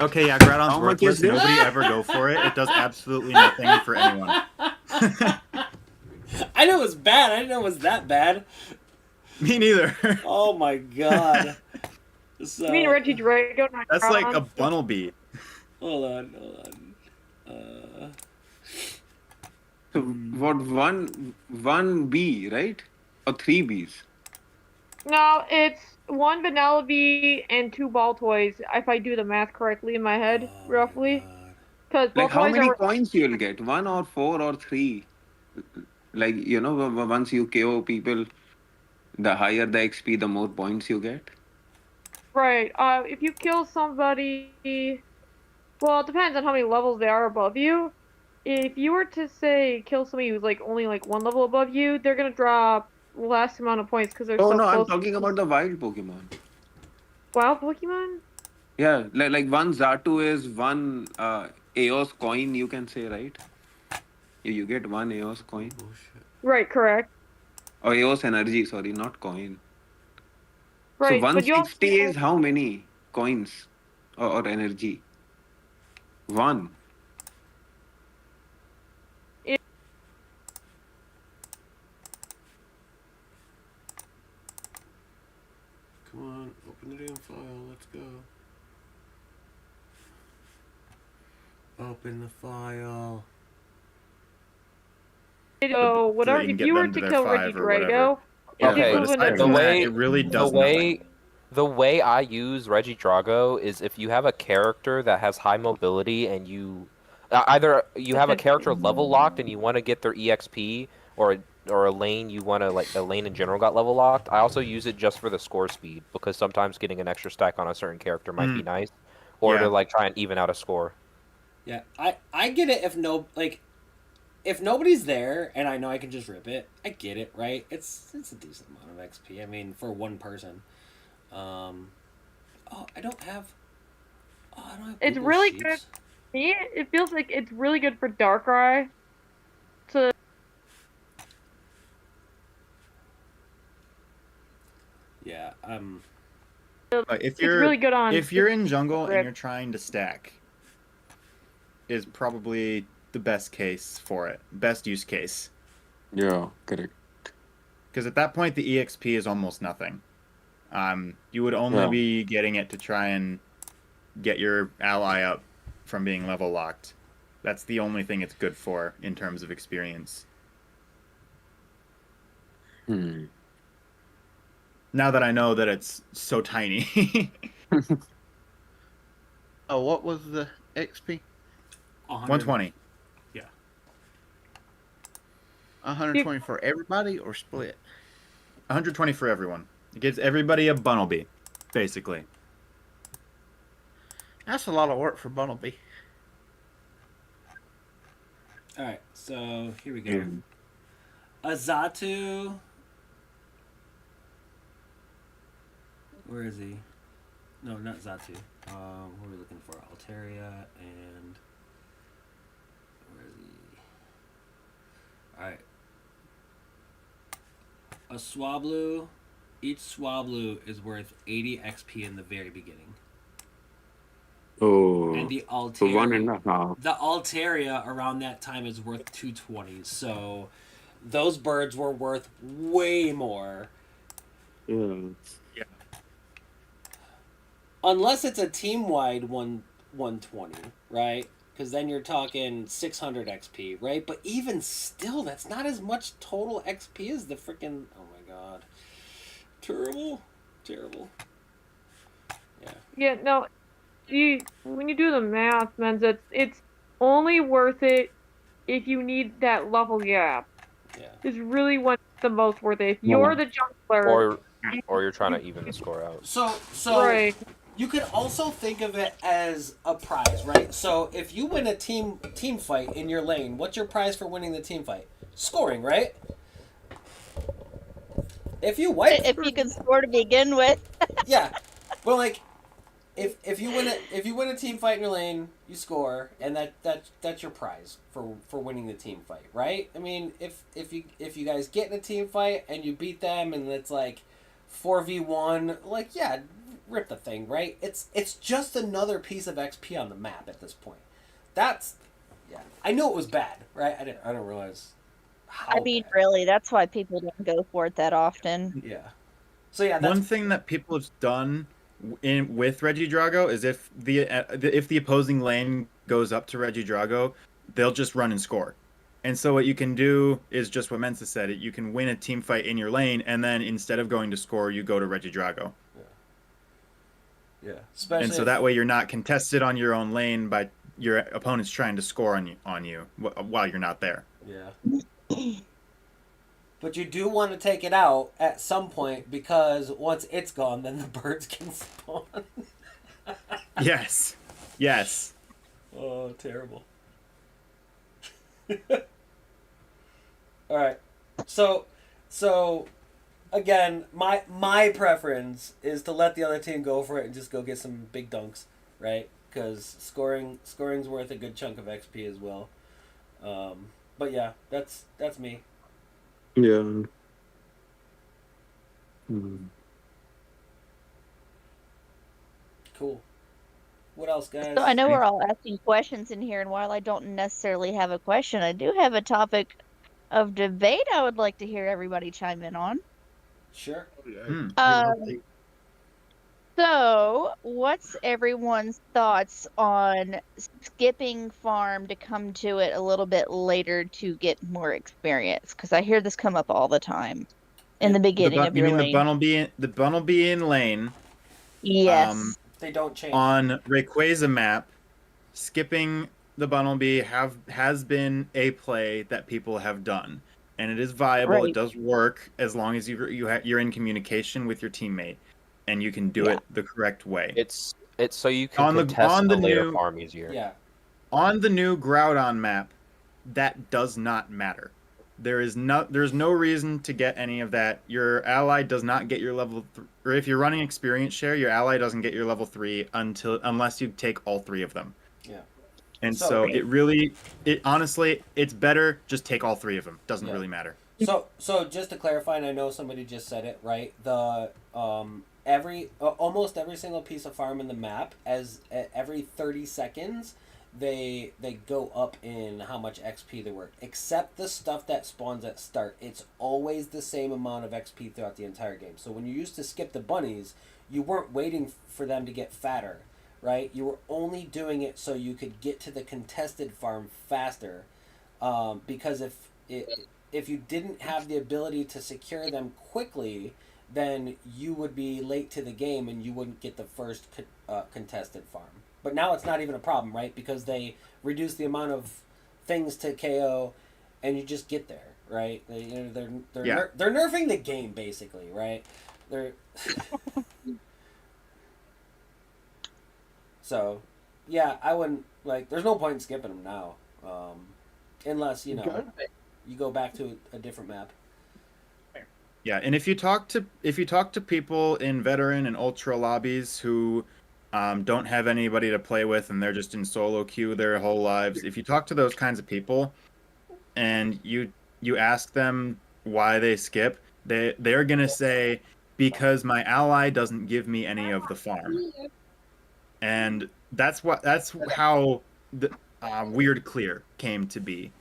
Okay, yeah, Groudon's How much is worthless. this? Nobody ever go for it. It does absolutely nothing for anyone. I know it was bad. I didn't know it was that bad. Me neither. Oh my god. So, You mean Reggie Drago? Not That's like a Groudon? Bunnelby. hold on. So what, one B, right? Or three Bs? No, it's 1 vanilla bee and 2 ball toys, if I do the math correctly in my head, Oh roughly. my god. Because ball Like how toys many are. coins you'll get? One or four or three? Like, once you KO people, the higher the XP, the more points you get. Right. If you kill somebody. Well, it depends on how many levels they are above you. If you were to say kill somebody who's like only like 1 level above you, they're gonna drop less amount of points because they're Oh so no, I'm close. talking about the wild Pokemon. Wild Pokemon? Yeah, like one Zatu is one Eos coin, you can say, right? You get one Eos coin. Bullshit. Right, correct. Or Eos energy, sorry, not coin. So Right, but you 160 also is how many coins or energy? One. Come on, open the damn file. Let's go. Open the file. so whatever. you can If get you were them to to their kill 5 Reggie or whatever. Drago, Yeah, it's Okay, But equivalent aside to the from that, way it really the does nothing. way the way I use Reggie Drago is if you have a character that has high mobility and you either you have a character level locked and you want to get their EXP or a lane you want to like a lane in general got level locked. I also use it just for the score speed because sometimes getting an extra stack on a certain character might be nice, or Yeah. to like try and even out a score. Yeah, I get it if nobody's there and I know I can just rip it, I get it, right? It's a decent amount of XP. I mean, for one person. I don't have. Oh, I don't have. It's Google really Sheets. good. Me, it feels like it's really good for Darkrai. To Yeah. If it's you're really good on. if you're in jungle and Rip. you're trying to stack, is probably the best case for it. Best use case. Yeah, correct. Because at that point the EXP is almost nothing. You would only Yeah. be getting it to try and get your ally up from being level locked. That's the only thing it's good for in terms of experience. Hmm. Now that I know that it's so tiny. Oh, what was the XP? 120. 120 for everybody or split? 120 for everyone. It gives everybody a Bunnelby, basically. That's a lot of work for Bunnelby. All right. So here we go. Mm. Azatu. Where is he? No, not Zatu. What are we looking for? Altaria and where is he? All right. A Swablu. Each Swablu is worth 80 XP in the very beginning, Oh, and the so one and Altaria. a half. The Altaria around that time is worth 220. So those birds were worth way more. Yeah. Unless it's a team-wide 120, right? Because then you're talking 600 XP, right? But even still, that's not as much total XP as the freaking... Oh my god. Terrible. Terrible. Yeah. Yeah, no. When you do the math, man, it's only worth it if you need that level gap. Yeah. It's really what's the most worth it. If you're the jungler, Or you're trying to even the score out. So right? you could also think of it as a prize, right? So if you win a team fight in your lane, what's your prize for winning the team fight? Scoring, right? If you wipe, If you can score to begin with. yeah, but like, if you win a team fight in your lane, you score, and that's your prize for winning the team fight, right? I mean, if you guys get in a team fight and you beat them, and it's like 4v1, like yeah, rip the thing, right? It's just another piece of XP on the map at this point. That's yeah. I knew it was bad, right? I didn't realize I how mean, bad. really, that's why people don't go for it that often. Yeah. So yeah, One that's thing that people have done with Reggie Drago is if the opposing lane goes up to Reggie Drago, they'll just run and score. And so what you can do is just what Mensa said. You can win a team fight in your lane, and then instead of going to score, you go to Reggie Drago. yeah. And Especially so if, that way you're not contested on your own lane by your opponents trying to score on you while you're not there. yeah. But you do want to take it out at some point because once it's gone, then the birds can spawn. Yes. Yes. Oh, terrible. All right. So again, my preference is to let the other team go for it and just go get some big dunks, right? Because scoring's worth a good chunk of XP as well. But yeah, that's me. Yeah. Hmm. Cool. What else, guys? So I know Any- we're all asking questions in here, and while I don't necessarily have a question, I do have a topic of debate I would like to hear everybody chime in on. Sure. Hmm. Um, so what's everyone's thoughts on skipping farm to come to it a little bit later to get more experience? Because I hear this come up all the time in the beginning of You your mean lane. the Bunnelby in lane? Yes. They don't change. On Rayquaza map, skipping the Bunnelby has been a play that people have done, and it is viable. It Right. does work as long as you're in communication with your teammate, and you can do Yeah. it the correct way. It's so you can contest the later farm easier. Yeah. On the new Groudon map, that does not matter. There's no reason to get any of that. Your ally does not get your or if you're running experience share, your ally doesn't get your level 3 unless you take all 3 of them. Yeah. And So- so it honestly, it's better just take all 3 of them. Doesn't Yeah. really matter. So just to clarify, and I know somebody just said it right. The almost every single piece of farm in the map, every 30 seconds, they go up in how much XP they work. Except the stuff that spawns at start, it's always the same amount of XP throughout the entire game. So when you used to skip the bunnies, you weren't waiting for them to get fatter, right? You were only doing it so you could get to the contested farm faster. Because if you didn't have the ability to secure them quickly, then you would be late to the game and you wouldn't get the first contested farm. But now it's not even a problem, right? Because they reduce the amount of things to KO, and you just get there, right? They're nerfing the game basically, right? They're so yeah, I wouldn't there's no point in skipping them now, unless you go back to a different map. Yeah, and if you talk to people in veteran and ultra lobbies who don't have anybody to play with and they're just in solo queue their whole lives, if you talk to those kinds of people and you ask them why they skip, they're gonna say because my ally doesn't give me any of the farm, and that's how the weird clear came to be.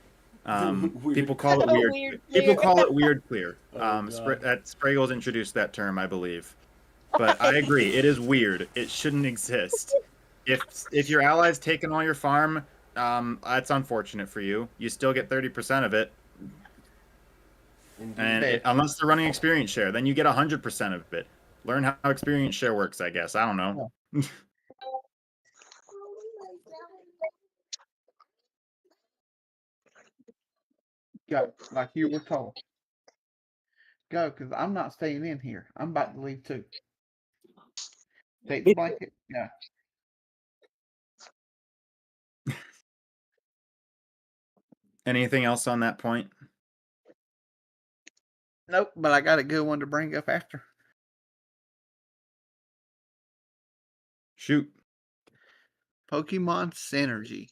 People call it weird. Weird People clear. call it weird clear. Oh, God. Spraggles introduced that term, I believe. But I agree, it is weird. It shouldn't exist. If your ally's taken all your farm, that's unfortunate for you. You still get 30% of it, and unless they're running experience share, then you get 100% of it. Learn how experience share works, I guess. I don't know. Go, like you were told. Go, because I'm not staying in here. I'm about to leave too. Take the blanket. Yeah. Anything else on that point? Nope, but I got a good one to bring up after. Shoot. Pokemon Synergy.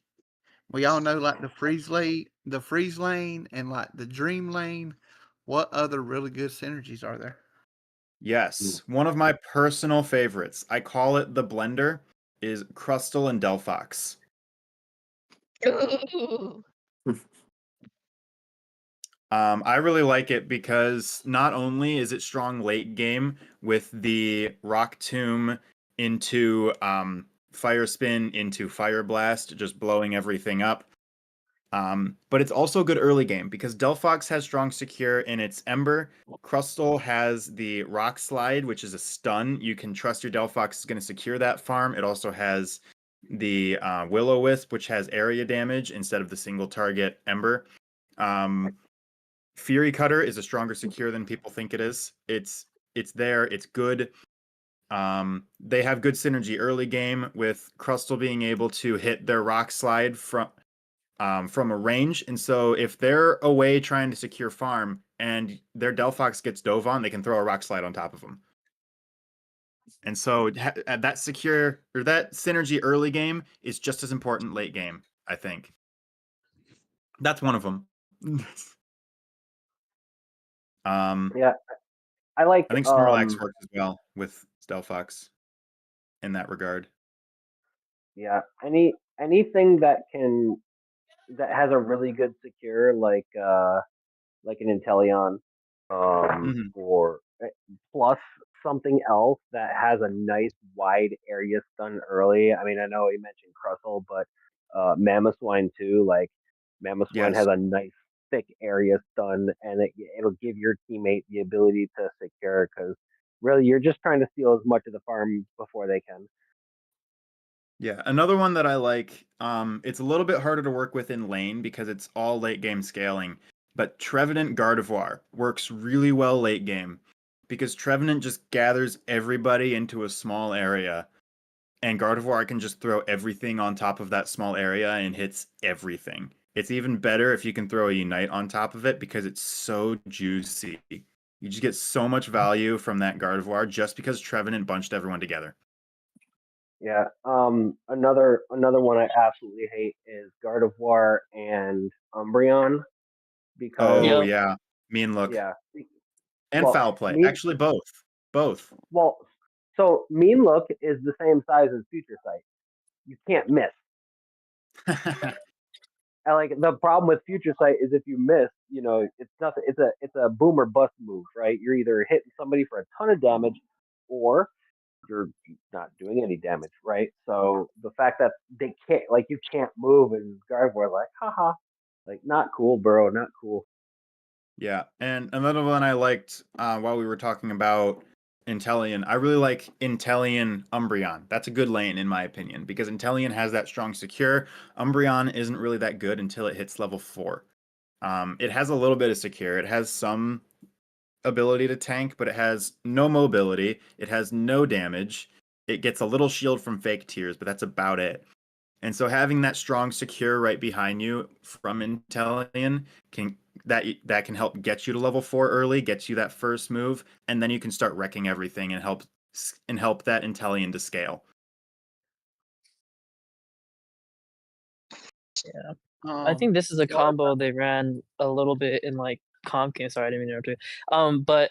We all know like the freeze lane, and like the dream lane. What other really good synergies are there? Yes, one of my personal favorites. I call it the blender. Is Crustle and Delphox. Ooh. I really like it because not only is it strong late game with the Rock Tomb into Fire Spin into Fire Blast, just blowing everything up. But it's also good early game because Delphox has strong secure in its Ember. Crustle has the Rock Slide, which is a stun. You can trust your Delphox is going to secure that farm. It also has the Will-O-Wisp, which has area damage instead of the single target Ember. Fury Cutter is a stronger secure than people think it is. It's there. It's good. They have good synergy early game with Crustle being able to hit their Rock Slide from a range. And so if they're away trying to secure farm and their Delphox gets dove on, they can throw a Rock Slide on top of them. And so that secure or that synergy early game is just as important late game, I think. That's one of them. Yeah, I like. I think Snorlax works as well with Delphox in that regard. Yeah, anything that has a really good secure like an Inteleon, Mhm. or plus something else that has a nice wide area stun early. I mean, I know you mentioned Crustle, but Mamoswine too. Like Mamoswine Yes. has a nice thick area stun, and it'll give your teammate the ability to secure because really you're just trying to steal as much of the farm before they can. Yeah, another one that I like, it's a little bit harder to work with in lane because it's all late game scaling, but Trevenant Gardevoir works really well late game because Trevenant just gathers everybody into a small area, and Gardevoir can just throw everything on top of that small area and hits everything. It's even better if you can throw a Unite on top of it because it's so juicy. You just get so much value from that Gardevoir just because Trevenant bunched everyone together. Yeah. Another one I absolutely hate is Gardevoir and Umbreon because Oh, Yep. yeah. Mean look. yeah. And Well, foul play. Actually, both. Both. well, so Mean Look is the same size as Future Sight. You can't miss. And like the problem with Future Sight is if you miss, it's nothing. It's a boom or bust move, right? You're either hitting somebody for a ton of damage, or you're not doing any damage, right? So the fact that they can't, like, you can't move, and Gardevoir like, haha, like, not cool, bro, not cool. Yeah. And another one I liked while we were talking about Inteleon, I really like Inteleon Umbreon. That's a good lane, in my opinion, because Inteleon has that strong secure. Umbreon isn't really that good until it hits level 4. It has a little bit of secure. It has some ability to tank, but it has no mobility. It has no damage. It gets a little shield from fake tears, but that's about it. And so having that strong secure right behind you from Inteleon that can help get you to level 4 early, gets you that first move, and then you can start wrecking everything and help that Inteleon to scale. Yeah. I think this is a combo they ran a little bit in like comp games. Sorry, I didn't mean to interrupt you. But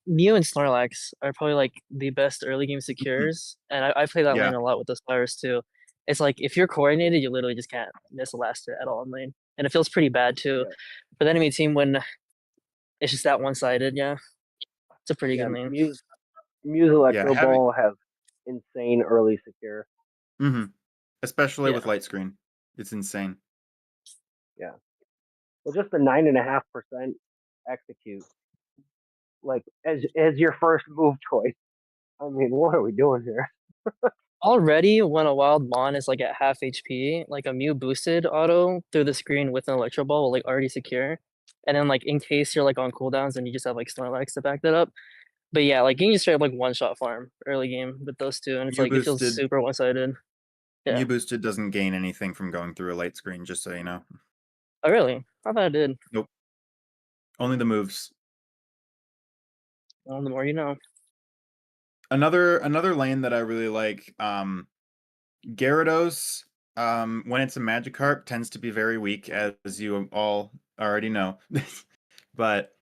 Mew and Snorlax are probably like the best early game secures, and I play that Yeah. lane a lot with those players too. It's like if you're coordinated, you literally just can't miss a last hit at all in lane, and it feels pretty bad too Yeah. for the enemy team when it's just that one-sided. Yeah, it's a pretty Yeah, good lane. Mew's Yeah, Electro Ball has insane early secure. especially Yeah. with light screen. It's insane. Yeah. Well, just the 9.5% execute, like, as your first move choice. I mean, what are we doing here? Already, when a wild Mon is like at half HP, like a Mew boosted auto through the screen with an Electro Ball will like already secure. And then like in case you're like on cooldowns and you just have like Snorlax to back that up. But yeah, like you can just straight up like one shot farm early game with those two, and it's Mew like it feels boosted super one sided. Yeah. Mew boosted doesn't gain anything from going through a light screen, just so you know. Oh really? I thought it did. Nope. Only the moves. Well, the more you know. Another lane that I really like, Gyarados, when it's a Magikarp, tends to be very weak, as you all already know. But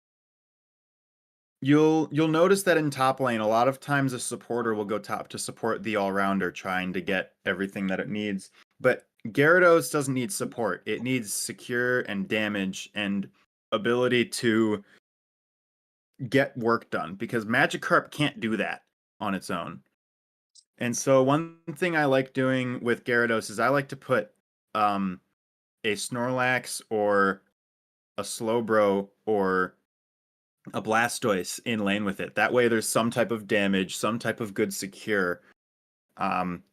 you'll notice that in top lane, a lot of times a supporter will go top to support the all-rounder trying to get everything that it needs. But Gyarados doesn't need support. It needs secure and damage and ability to get work done, because Magikarp can't do that on its own. And so one thing I like doing with Gyarados is I like to put a Snorlax or a Slowbro or a Blastoise in lane with it. That way there's some type of damage, some type of good secure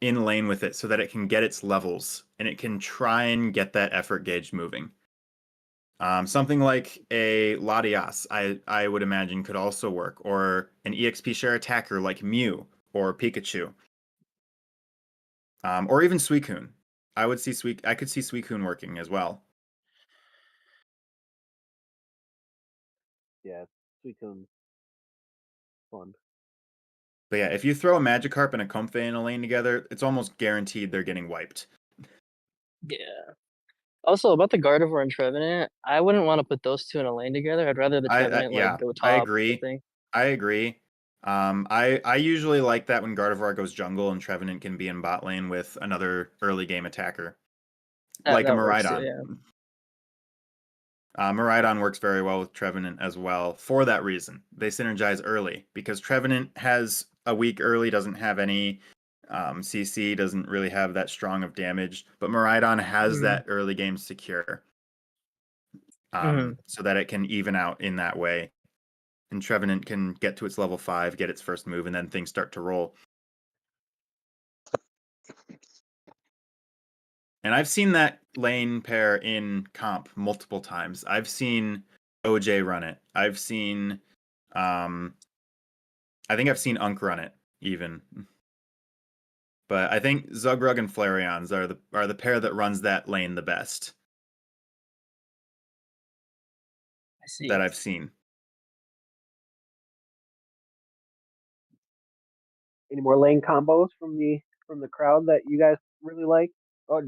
in lane with it, so that it can get its levels and it can try and get that effort gauge moving. Something like a Latias, I would imagine, could also work, or an EXP share attacker like Mew or Pikachu, or even Suicune. I could see Suicune working as well. Yeah, Suicune's fun. But yeah, if you throw a Magikarp and a Comfey in a lane together, it's almost guaranteed they're getting wiped. Yeah. Also, about the Gardevoir and Trevenant, I wouldn't want to put those two in a lane together. I'd rather the Trevenant Yeah, like go top. I agree. I agree. I usually like that when Gardevoir goes jungle and Trevenant can be in bot lane with another early game attacker, like a Miraidon. Yeah. Miraidon works very well with Trevenant as well for that reason. They synergize early because Trevenant has a weak early, doesn't have any CC, doesn't really have that strong of damage, but Miraidon has that early game secure, so that it can even out in that way. And Trevenant can get to its level 5, get its first move, and then things start to roll. And I've seen that lane pair in comp multiple times. I've seen OJ run it. I've seen, I think I've seen Unk run it even. But I think Zugrug and Flareons are the pair that runs that lane the best. I see. That I've seen. Any more lane combos from the crowd that you guys really like? Oh,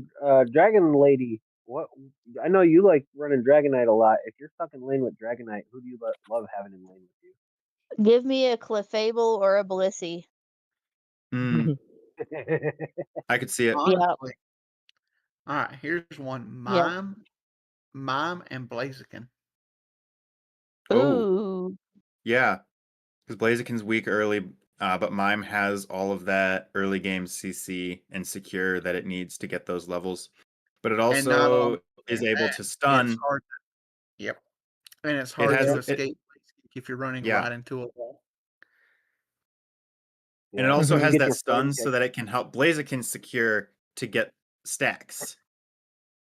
Dragon Lady. What? I know you like running Dragonite a lot. If you're stuck in lane with Dragonite, who do you love having in lane with you? Give me a Clefable or a Blissey. I could see it. Honestly. All right, here's one. Yeah. Mime, and Blaziken. Ooh. Yeah, because Blaziken's weak early, but Mime has all of that early game CC and secure that it needs to get those levels. But it also is able to stun. It's hard and it's hard to escape if you're running right into a wall. And it also has that stun so that it can help Blaziken secure to get stacks.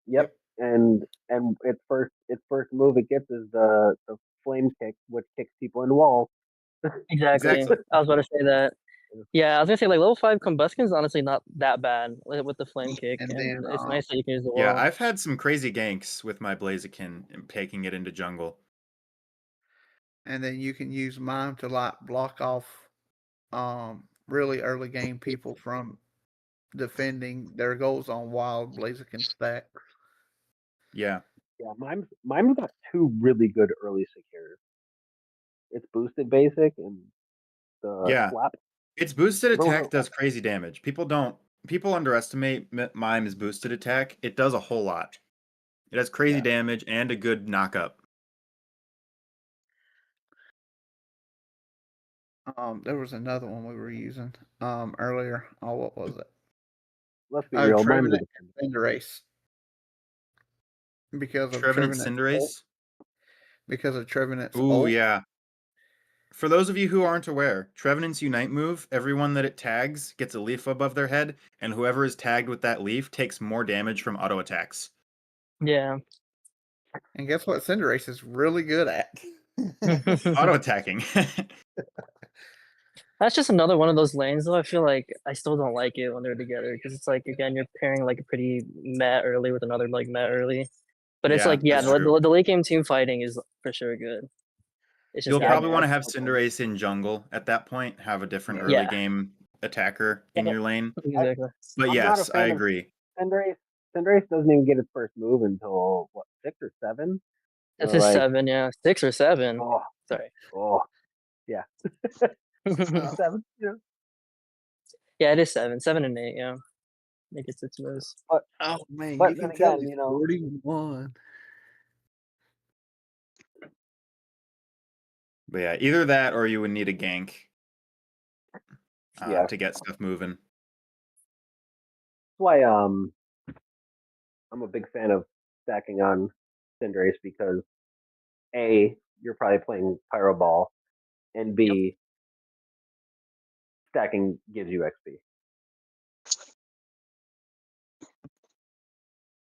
Yep. And its first move it gets is the flame kick, which kicks people in walls. Exactly. I was about to say that. Yeah, I was gonna say like level 5 Combustion's honestly not that bad with the flame kick, and then, it's nice that you can use the wall. Yeah, I've had some crazy ganks with my Blaziken and taking it into jungle. And then you can use Mime to like block off really early game people from defending their goals on wild Blaziken stack. Yeah. Yeah, Mime's got 2 really good early secures. It's boosted basic and the slap. Its boosted attack does crazy damage. People underestimate Mime's boosted attack. It does a whole lot. It has crazy damage and a good knockup. There was another one we were using earlier. Oh, what was it? Let's be real. Trevenant and Cinderace. Because of Trevenant Trevenant's Cinderace? Because of Trevenant's Ooh, yeah. For those of you who aren't aware, Trevenant's Unite move, everyone that it tags gets a leaf above their head, and whoever is tagged with that leaf takes more damage from auto attacks. Yeah. And guess what Cinderace is really good at? Auto attacking. That's just another one of those lanes, though. I feel like I still don't like it when they're together because it's like again you're pairing like a pretty Matt early with another like Matt early, but it's the late game team fighting is for sure good. It's just You'll probably want to have Cinderace in jungle at that point. Have a different early game attacker in your lane. Exactly. But yes, I agree. Cinderace doesn't even get its first move until what 6 or 7. It's a 7, yeah, 6 or 7. Oh, sorry. Oh, yeah. 7. Yeah. Yeah, it is 7, 7 and 8. Yeah, it gets its moves. But oh man, but you can again, tell 41. But yeah, either that or you would need a gank Yeah. to get stuff moving. That's why I'm a big fan of stacking on Cinderace because A, you're probably playing Pyro Ball, and B, stacking gives you XP.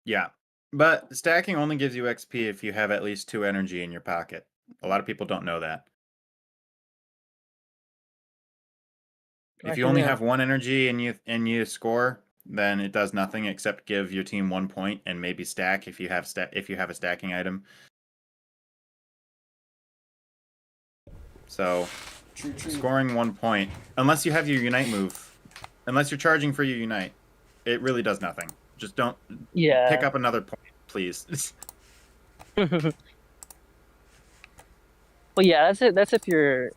Yeah. But stacking only gives you XP if you have at least 2 energy in your pocket. A lot of people don't know that. If you Actually, only yeah. have 1 energy and you score, then it does nothing except give your team 1 point and maybe stack if you have a stacking item. So True. scoring 1 point, unless you have your Unite move, unless you're charging for your Unite, it really does nothing. Just don't pick up another point, please. Well, yeah, that's it. That's if your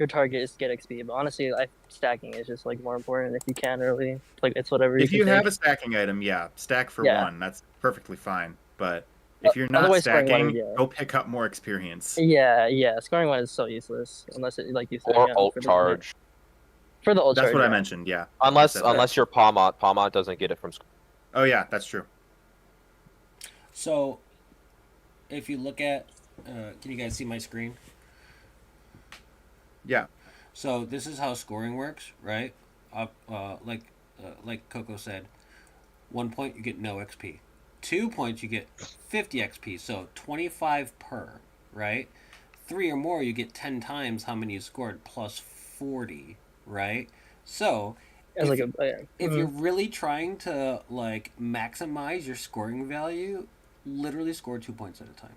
target is to get XP. But honestly, stacking is just like more important if you can really. Like it's whatever you If can you have take. a stacking item, yeah, stack for Yeah. 1. That's perfectly fine. But if you're not Otherwise, scoring one, stacking, yeah. go pick up more experience. Yeah. Scoring one is so useless unless it, like you said, Or yeah, ult for the charge. For the ult That's charge, what I yeah. mentioned, yeah. Unless you're Palmont. Palmont doesn't get it from Oh yeah, that's true. So, if you look at, can you guys see my screen? Yeah. So this is how scoring works, right? Like Coco said, 1 point you get no XP. 2 points you get 50 XP, so 25 per, right? 3 or more you get 10 times how many you scored plus 40, right? So As if, like a if you're really trying to like maximize your scoring value, literally score 2 points at a time.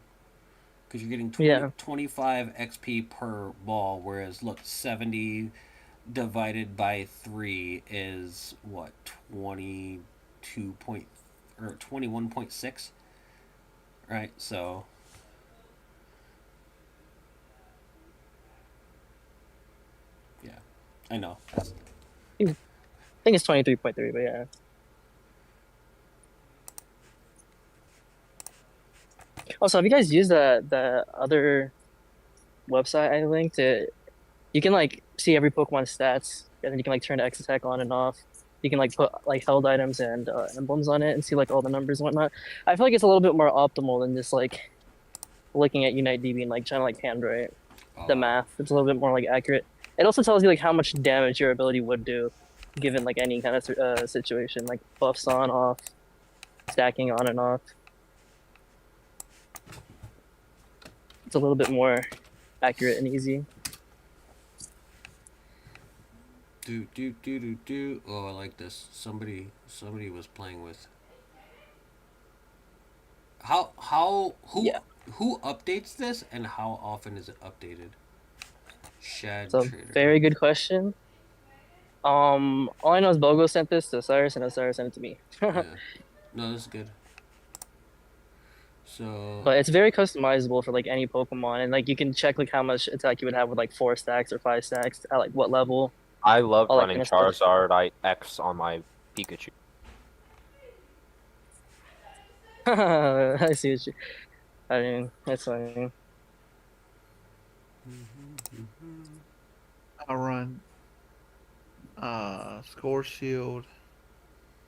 Because you're getting 25 XP per ball, whereas look, 70 divided by 3 is what, 22 point or 21.6, right? So yeah, I know. I think it's 23.3, but yeah. Also, have you guys used the other website I linked? You can like see every Pokemon's stats, and then you can like turn the X attack on and off. You can like put like held items and emblems on it and see like all the numbers and whatnot. I feel like it's a little bit more optimal than just like looking at Unite DB and like trying to like handwrite the math. It's a little bit more like accurate. It also tells you like how much damage your ability would do, given like any kind of situation, like buffs on, off, stacking on and off. It's a little bit more accurate and easy. Oh, I like this. Somebody was playing with. Who updates this and how often is it updated? Shad It's a Trader. very good question. All I know is Bogo sent this to Cyrus, and Cyrus sent it to me. Yeah. No, this is good. So. But it's very customizable for like any Pokemon, and like you can check like how much attack you would have with like 4 stacks or 5 stacks at like what level. I love all that running kind of stuff. Charizard. I X on my Pikachu. I see what you. I mean, that's fine. I run Score Shield,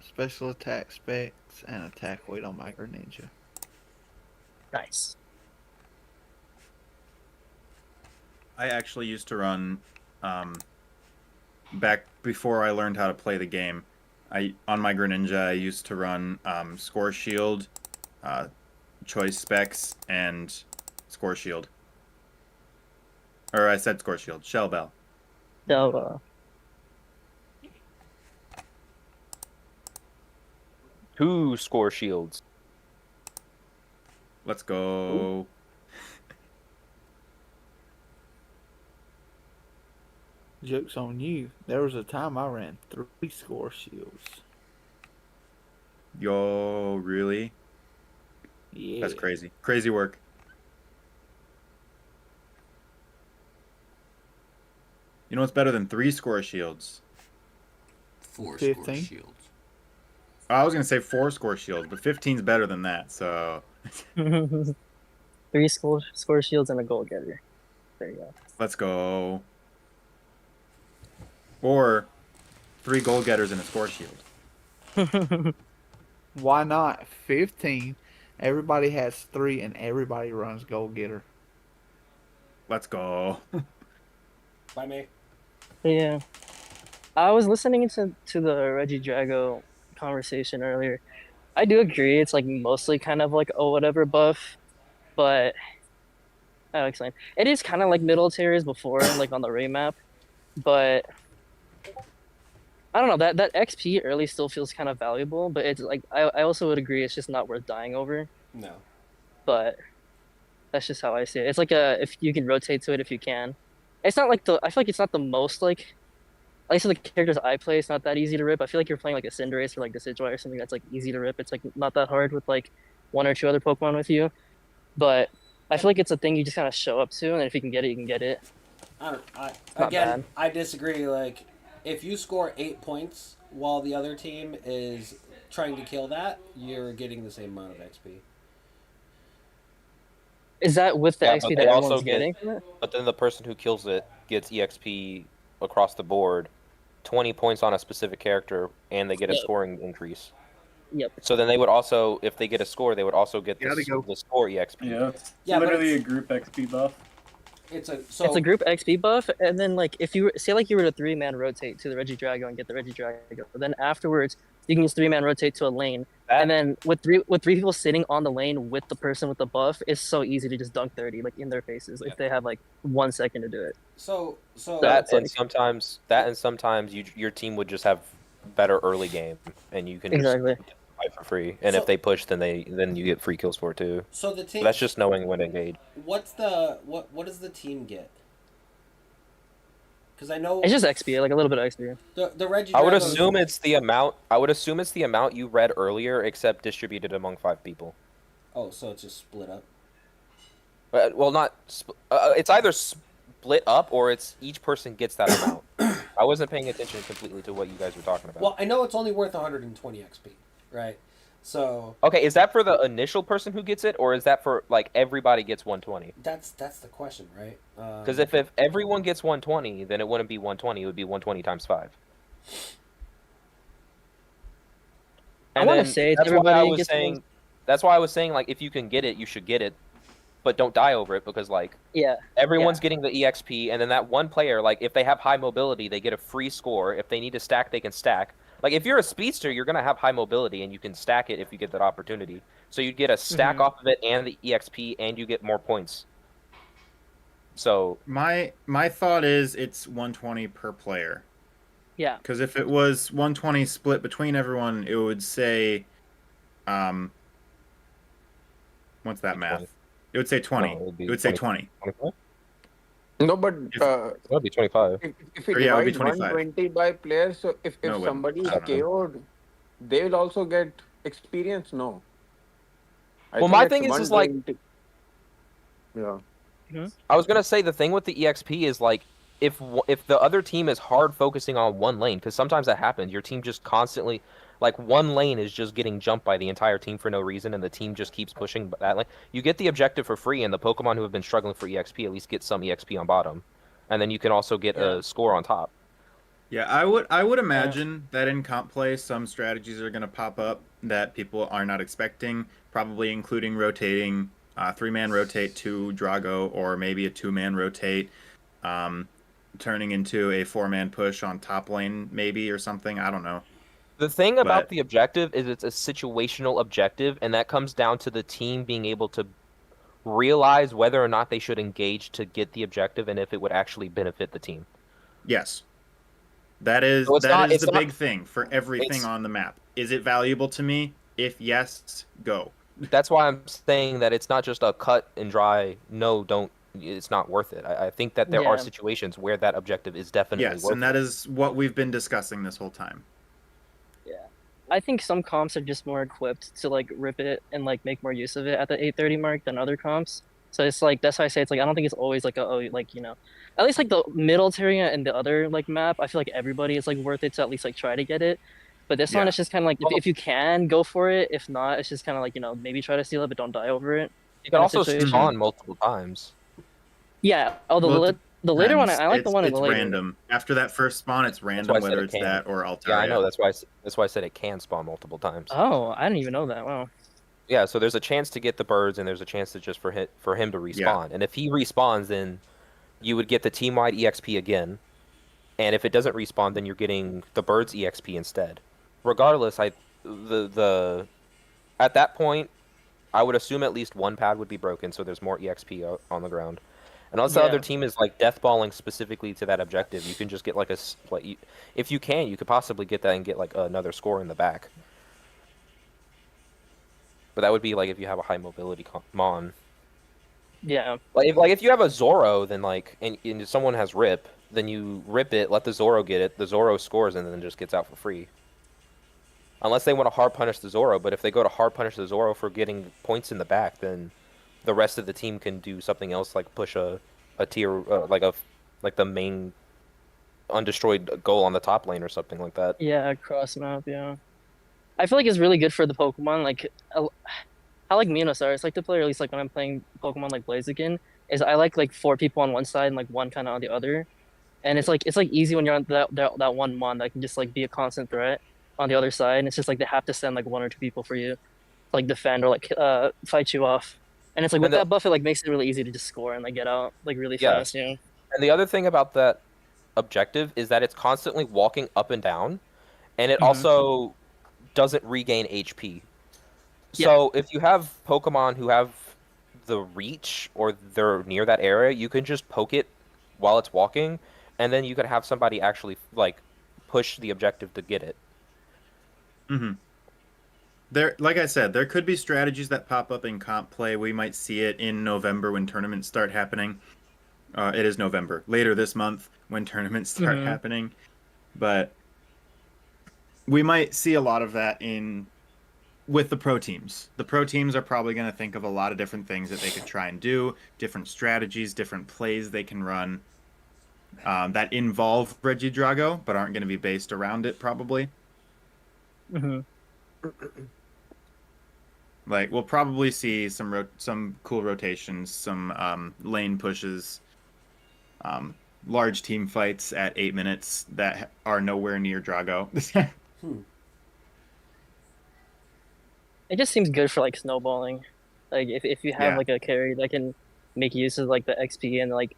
Special Attack Specs, and Attack Weight on my Greninja. Nice. I actually used to run, back before I learned how to play the game. On my Greninja, I used to run Score Shield, Choice Specs, and Score Shield. Or I said Score Shield, Shell Bell. So, 2 score shields. Let's go. Joke's on you. There was a time I ran 3 Score Shields. Yo, really? Yeah. That's crazy. Crazy work. You know what's better than 3 Score Shields? 4 15? Score Shields. I was gonna say 4 Score Shields, but 15's better than that. So 3 score shields and a goal getter. There you Let's go. Or 3 goal getters and a score shield. go. Why not 15? Everybody has 3, and everybody runs goal getter. Let's go. By me. Yeah. I was listening to the Reggie Drago conversation earlier. I do agree it's like mostly kind of like a whatever buff, but I'll explain. It is kind of like middle tier as before, like on the Ray map, but I don't know, that XP early still feels kind of valuable, but it's like I also would agree it's just not worth dying over, No. but that's just how I see it. It's like if you can rotate to it if you can. It's not like I feel like it's not the most like at least the characters I play, it's not that easy to rip. I feel like you're playing like a Cinderace or like Decidueye or something that's like easy to rip. It's like not that hard with like 1 or 2 other Pokemon with you. But I feel like it's a thing you just kind of show up to, and if you can get it, you can get it. I not again, bad. I disagree. Like, if you score 8 points while the other team is trying to kill that, you're getting the same amount of XP. Is that with the Yeah, XP but that they also everyone's get, getting from it? but then the person who kills it gets EXP across the board, 20 points on a specific character, and they get a Yep. scoring increase. Yep. So then they would also, if they get a score, they would also get Gotta go. the score EXP. Yeah, it's Yeah, but literally it's- a group XP buff. It's a It's a group XP buff, and then like if you say like you were to 3-man rotate to the Regidrago and get the Regidrago, then afterwards you can use 3-man rotate to a lane, and then with three people sitting on the lane with the person with the buff, it's so easy to just dunk 30 like in their faces if they have like 1 second to do it. So That it's and like- sometimes your team would just have better early game, and you can Exactly. just fight for free. And So- if they push, then you get free kills for it too. So the team. That's just knowing when to engage. What does the team get? Because I know It's just XP, like a little bit of XP. the Reggie. I would Drago- assume it's the amount. I would assume it's the amount you read earlier, except distributed among 5 people. Oh, so it's just split up. Well, not. It's either split up or it's each person gets that amount. I wasn't paying attention completely to what you guys were talking about. Well, I know it's only worth 120 XP, right? So Okay, is that for the initial person who gets it, or is that for like everybody gets 120? that's the question, right? Because if everyone gets 120, then it wouldn't be 120. It would be 120 times 5. I wanna say that's why everybody I was gets saying. one- That's why I was saying like if you can get it, you should get it, but don't die over it because like Yeah. everyone's getting the EXP, and then that one player, like if they have high mobility, they get a free score. If they need to stack, they can stack. Like if you're a speedster, you're gonna have high mobility, and you can stack it if you get that opportunity. So you'd get a stack off of it and the EXP, and you get more points. So My thought is it's 120 per player. Yeah. Because if it was 120 split between everyone, it would say, what's that math? It would say 20. No, it would be it would say 20. 20. No, but that would be 25. if we Or yeah, it would be divide 25. 120 by player, so if No, it wouldn't. somebody is I don't know. KO'd, they will also get experience? No. I Well, think my it's thing is like 120. Yeah. I was gonna say the thing with the EXP is like if the other team is hard focusing on one lane, because sometimes that happens. Your team just constantly, like one lane is just getting jumped by the entire team for no reason, and the team just keeps pushing that lane. You get the objective for free, and the Pokemon who have been struggling for EXP at least get some EXP on bottom, and then you can also get a score on top. Yeah, I would imagine that in comp play, some strategies are going to pop up that people are not expecting, probably including rotating 3-man rotate to Drago, or maybe a 2-man rotate, turning into a 4-man push on top lane, maybe, or something. I don't know. The thing about But- the objective is it's a situational objective, and that comes down to the team being able to realize whether or not they should engage to get the objective, and if it would actually benefit the team. Yes. That is So it's not- the it's not- big thing for everything it's- on the map. Is it valuable to me? If yes, go. That's why I'm saying that it's not just a cut and dry. No, don't. It's not worth it. I think that there are Yeah. situations where that objective is definitely Yes, worth and that is what we've been discussing this whole time. I think some comps are just more equipped to like rip it and like make more use of it at the 830 mark than other comps. So it's like that's why I say it's like I don't think it's always like at least like the middle area and the other like map. I feel like everybody is like worth it to at least like try to get it. But this one Yeah. it's just kind of like if you can go for it. If not, it's just kind of like maybe try to steal it but don't die over it. You can kind of also situation. spawn multiple times. Yeah. Oh, Well, it the later one, depends. I like the one in It's the later. random. After that first spawn, it's That's why I random said whether it it's can. that or Yeah, I know. Altaria. That's why I said it can spawn multiple times. Oh, I didn't even know that. Wow. Yeah, so there's a chance to get the birds, and there's a chance to just for him to Yeah. respawn. And if he respawns, then you would get the team-wide EXP again. And if it doesn't respawn, then you're getting the birds EXP instead. Regardless, the at that point, I would assume at least one pad would be broken, so there's more EXP on the ground. And unless the other Yeah. team is like deathballing specifically to that objective, you can just get like if you can, you could possibly get that and get like another score in the back. But that would be like if you have a high mobility mon. Yeah. Like if you have a Zoro, then like and someone has rip, then you rip it, let the Zoro get it, the Zoro scores, and then just gets out for free. Unless they want to hard punish the Zoro, but if they go to hard punish the Zoro for getting points in the back, then the rest of the team can do something else, like push a tier like the main undestroyed goal on the top lane or something like that. Yeah. Cross map. Yeah. I feel like it's really good for the Pokemon. Like, I like Venusaur. It's like the player, at least like when I'm playing Pokemon like Blaziken, is I like 4 people on one side and like one kind of on the other. And it's like easy when you're on that one mon that can just like be a constant threat on the other side. And it's just like they have to send like 1 or 2 people for you, to, like defend or like fight you off. And it's like with that buff, it like makes it really easy to just score and like get out like really fast. You know. And the other thing about that objective is that it's constantly walking up and down, and it also doesn't regain HP. So if you have Pokemon who have the reach or they're near that area, you can just poke it while it's walking, and then you could have somebody actually like push the objective to get it. There, like I said, there could be strategies that pop up in comp play. We might see it in November when tournaments start happening. It is November, later this month when tournaments start happening. But we might see a lot of that with the pro teams. The pro teams are probably going to think of a lot of different things that they could try and do, different strategies, different plays they can run that involve Regidrago, but aren't going to be based around it probably. Like, we'll probably see some cool rotations, some lane pushes, large team fights at 8 minutes that are nowhere near Drago. It just seems good for like snowballing. Like if you have like a carry that can make use of like the XP and like,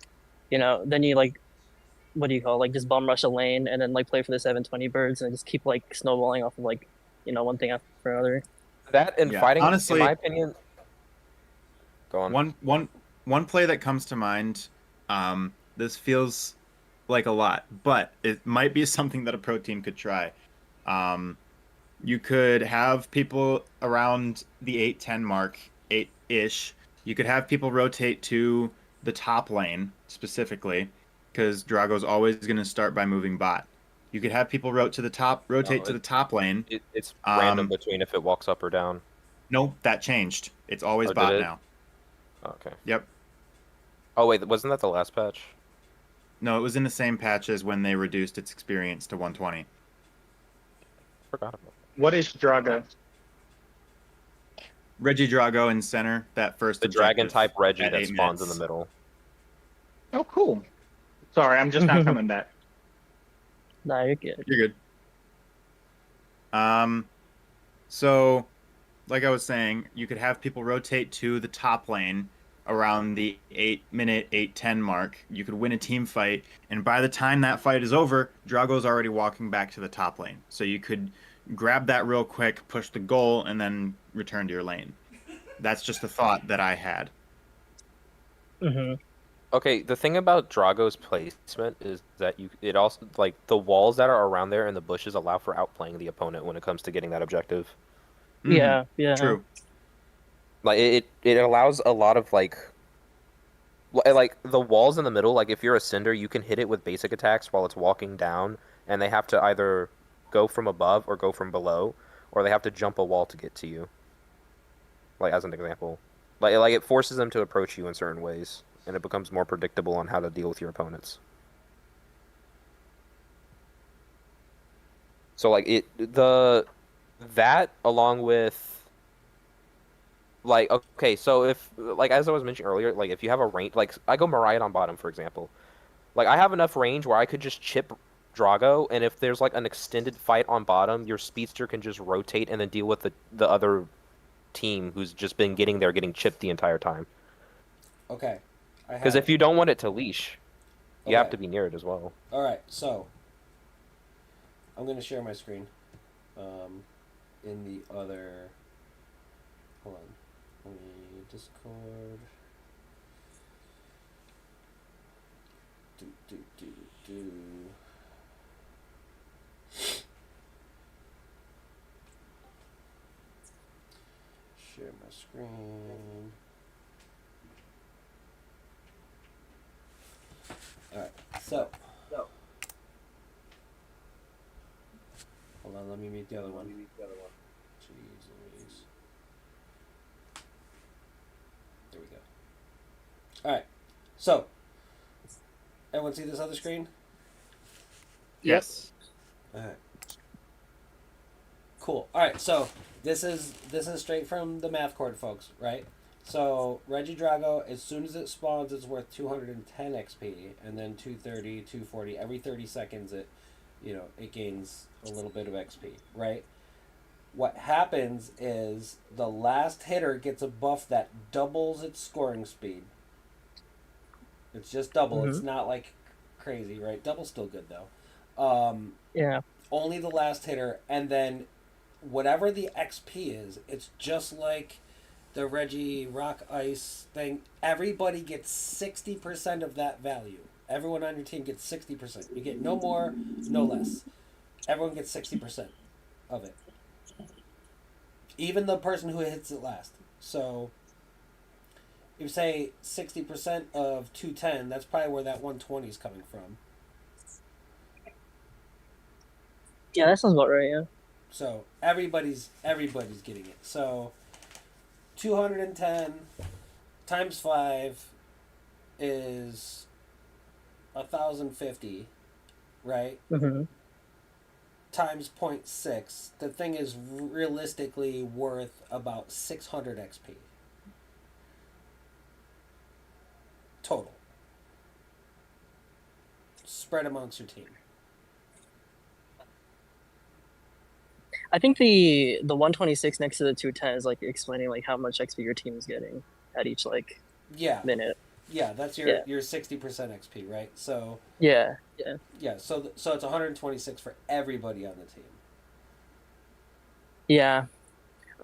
you know, then you like, what do you call it? Like just bum rush a lane and then like play for the 720 birds and just keep like snowballing off of like, you know, one thing after another. That and fighting, honestly, in my opinion. Go on. One play that comes to mind. This feels like a lot, but it might be something that a pro team could try. You could have people around the 8-10 mark, 8-ish. You could have people rotate to the top lane specifically, because Drago's always going to start by moving bot. You could have people rotate to the top lane. It's random between if it walks up or down. No, that changed. It's always bot now. Okay. Yep. Oh wait, wasn't that the last patch? No, it was in the same patch as when they reduced its experience to 120. Forgot about that. What is Drago? Regidrago in center, that first The dragon type Regi at that 8 spawns in minutes. the middle. Oh, cool. Sorry, I'm just not coming back. Nah, you're good. You're good. So, like I was saying, you could have people rotate to the top lane around the 8-minute, 8-10 mark. You could win a team fight, and by the time that fight is over, Drago's already walking back to the top lane. So you could grab that real quick, push the goal, and then return to your lane. That's just a thought that I had. Okay, the thing about Drago's placement is that it also like the walls that are around there and the bushes allow for outplaying the opponent when it comes to getting that objective. Yeah. True. Like it allows a lot of like the walls in the middle. Like if you're a Cinder, you can hit it with basic attacks while it's walking down, and they have to either go from above or go from below, or they have to jump a wall to get to you. Like as an example, like it forces them to approach you in certain ways, and it becomes more predictable on how to deal with your opponents. So like that along with like, okay, so if, like, as I was mentioning earlier, like, if you have a range, like, I go Mariah on bottom, for example. Like, I have enough range where I could just chip Drago, and if there's, like, an extended fight on bottom, your speedster can just rotate and then deal with the other team who's just been getting chipped the entire time. Okay. Because if you don't want it to leash, you have Okay. to be near it as well. All right, so I'm going to share my screen in the other. Hold on. Let me Discord. Do. Share my screen. All right, so. Hold on, let me meet the other one. Jeez Louise. There we go. Alright, so. Everyone see this other screen? Yes. Alright. Cool. Alright, so this is straight from the math chord, folks, right? So Reggie Drago, as soon as it spawns, it's worth 210 XP, and then 230, 240. Every 30 seconds it gains a little bit of XP, right? What happens is the last hitter gets a buff that doubles its scoring speed. It's just double. It's not like crazy, right? Double's still good though. Yeah. Only the last hitter, and then whatever the XP is, it's just like the Reggie Rock Ice thing. Everybody gets 60% of that value. Everyone on your team gets 60%. You get no more, no less. Everyone gets 60% of it. Even the person who hits it last. So, if you say 60% of 210, that's probably where that 120 is coming from. Yeah, that sounds about right, yeah. So, everybody's getting it. So, 210 times 5 is 1,050, right? Times 0.6. The thing is realistically worth about 600 XP. Total. Spread amongst your team. I think the 126 next to the 210 is like explaining like how much XP your team is getting at each like minute. Yeah, that's your 60% XP, right? So yeah. So it's 126 for everybody on the team. Yeah,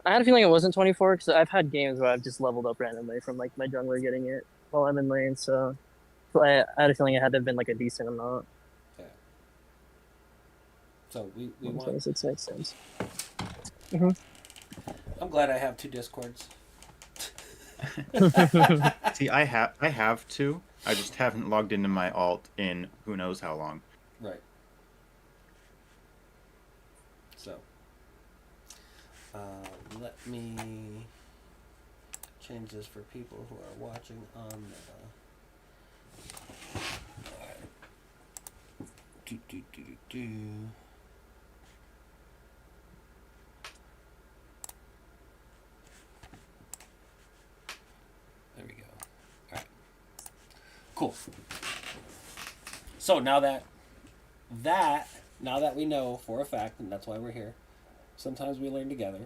I had a feeling it wasn't 24 because I've had games where I've just leveled up randomly from like my jungler getting it while I'm in lane. So I had a feeling it had to have been like a decent amount. Yeah. So we 126 makes sense. I'm glad I have 2 Discords. See, I have two. I just haven't logged into my alt in who knows how long. Right. So, let me change this for people who are watching on the. Do. There we go. All right. Cool. So now that we know for a fact, and that's why we're here, sometimes we learn together.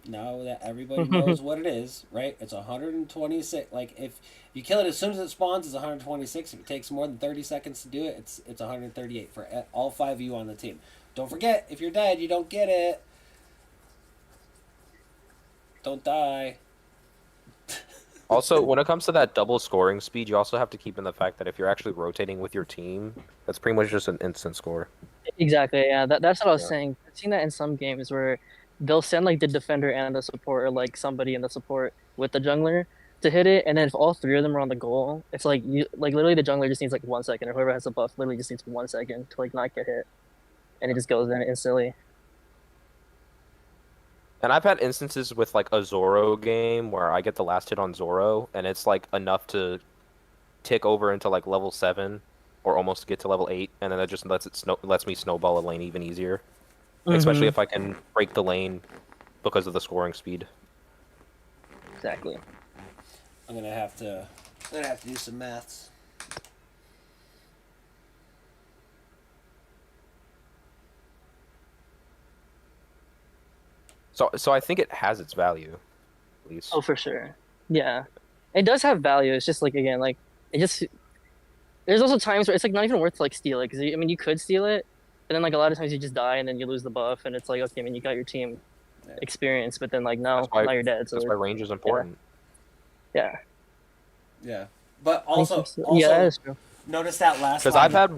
Now that everybody knows what it is, right? It's 126. Like if you kill it as soon as it spawns, it's 126. If it takes more than 30 seconds to do it, it's 138 for all 5 of you on the team. Don't forget, if you're dead, you don't get it. Don't die. Also, when it comes to that double scoring speed, you also have to keep in the fact that if you're actually rotating with your team, that's pretty much just an instant score. Exactly, yeah. That's what I was saying. I've seen that in some games where they'll send like the defender and the support, or like somebody in the support with the jungler to hit it, and then if all 3 of them are on the goal, it's like literally the jungler just needs like 1 second, or whoever has the buff literally just needs 1 second to like not get hit, and it just goes in instantly. And I've had instances with like a Zoro game where I get the last hit on Zoro, and it's like enough to tick over into like level 7 or almost get to level 8, and then it just lets me snowball a lane even easier. Especially if I can break the lane because of the scoring speed. Exactly. I'm gonna have to do some maths. So I think it has its value, at least. Oh, for sure. Yeah, it does have value. It's just like again, like it just. There's also times where it's like not even worth to like steal it because I mean you could steal it, and then like a lot of times you just die and then you lose the buff and it's like okay, I mean you got your team experience, but then like now you're dead. So That's why range is important. Yeah. Yeah, but I think also, so. Yeah, that is true. notice that last Because line. I've had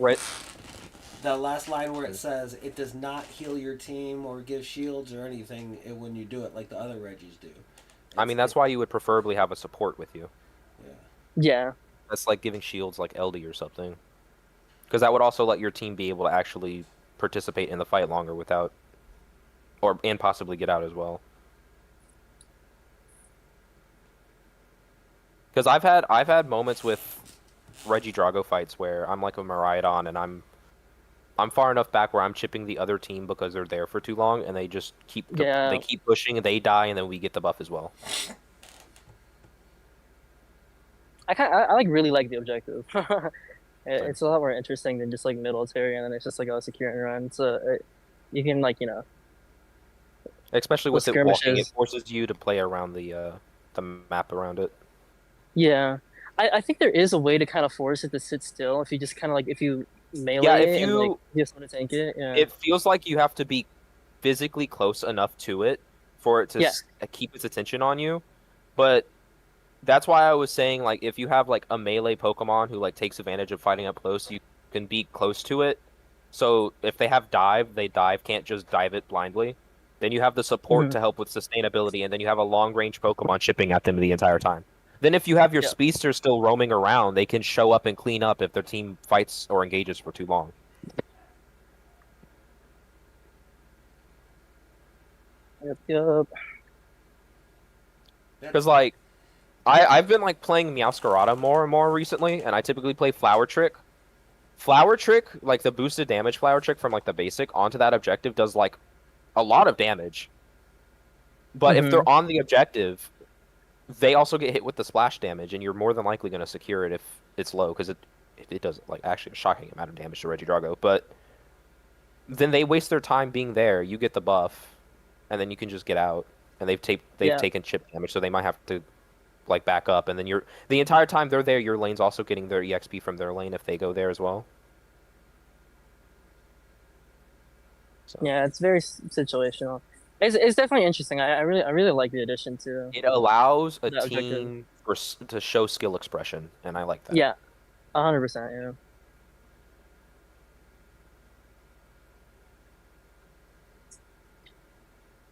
the last line where it says it does not heal your team or give shields or anything when you do it like the other Reggies do. I mean, that's why you would preferably have a support with you. Yeah. That's like giving shields like LD or something. Because that would also let your team be able to actually participate in the fight longer without, and possibly get out as well. Because I've had moments with Reggie Drago fights where I'm like a Miraidon and I'm far enough back where I'm chipping the other team because they're there for too long and they just keep they keep pushing and they die and then we get the buff as well. I like really like the objective. It's a lot more interesting than just like military and then it's just like secure and run. So you can like especially with it skirmishes. walking, it forces you to play around the map around it. Yeah, I think there is a way to kind of force it to sit still if you just kind of like if you melee Yeah, if it and like you you just want to tank it. Yeah. it feels like you have to be physically close enough to it for it to keep its attention on you. But that's why I was saying like if you have like a melee Pokemon who like takes advantage of fighting up close, you can be close to it. So if they have dive, can't just dive it blindly. Then you have the support to help with sustainability, and then you have a long range Pokemon chipping at them the entire time. Then if you have your speedster still roaming around, they can show up and clean up if their team fights or engages for too long. Yep. Because like I've been like playing Meowscarada more and more recently, and I typically play Flower Trick. Flower Trick, like the boosted damage Flower Trick from like the basic onto that objective does like a lot of damage. But if they're on the objective, they also get hit with the splash damage, and you're more than likely going to secure it if it's low, because it does like actually a shocking amount of damage to Regidrago. But then they waste their time being there. You get the buff, and then you can just get out. And they've taken chip damage, so they might have to like back up, and then the entire time they're there, your lane's also getting their EXP from their lane if they go there as well. So. Yeah, it's very situational. It's definitely interesting. I really like the addition to. It allows a team to show skill expression, and I like that. Yeah, 100%. Yeah.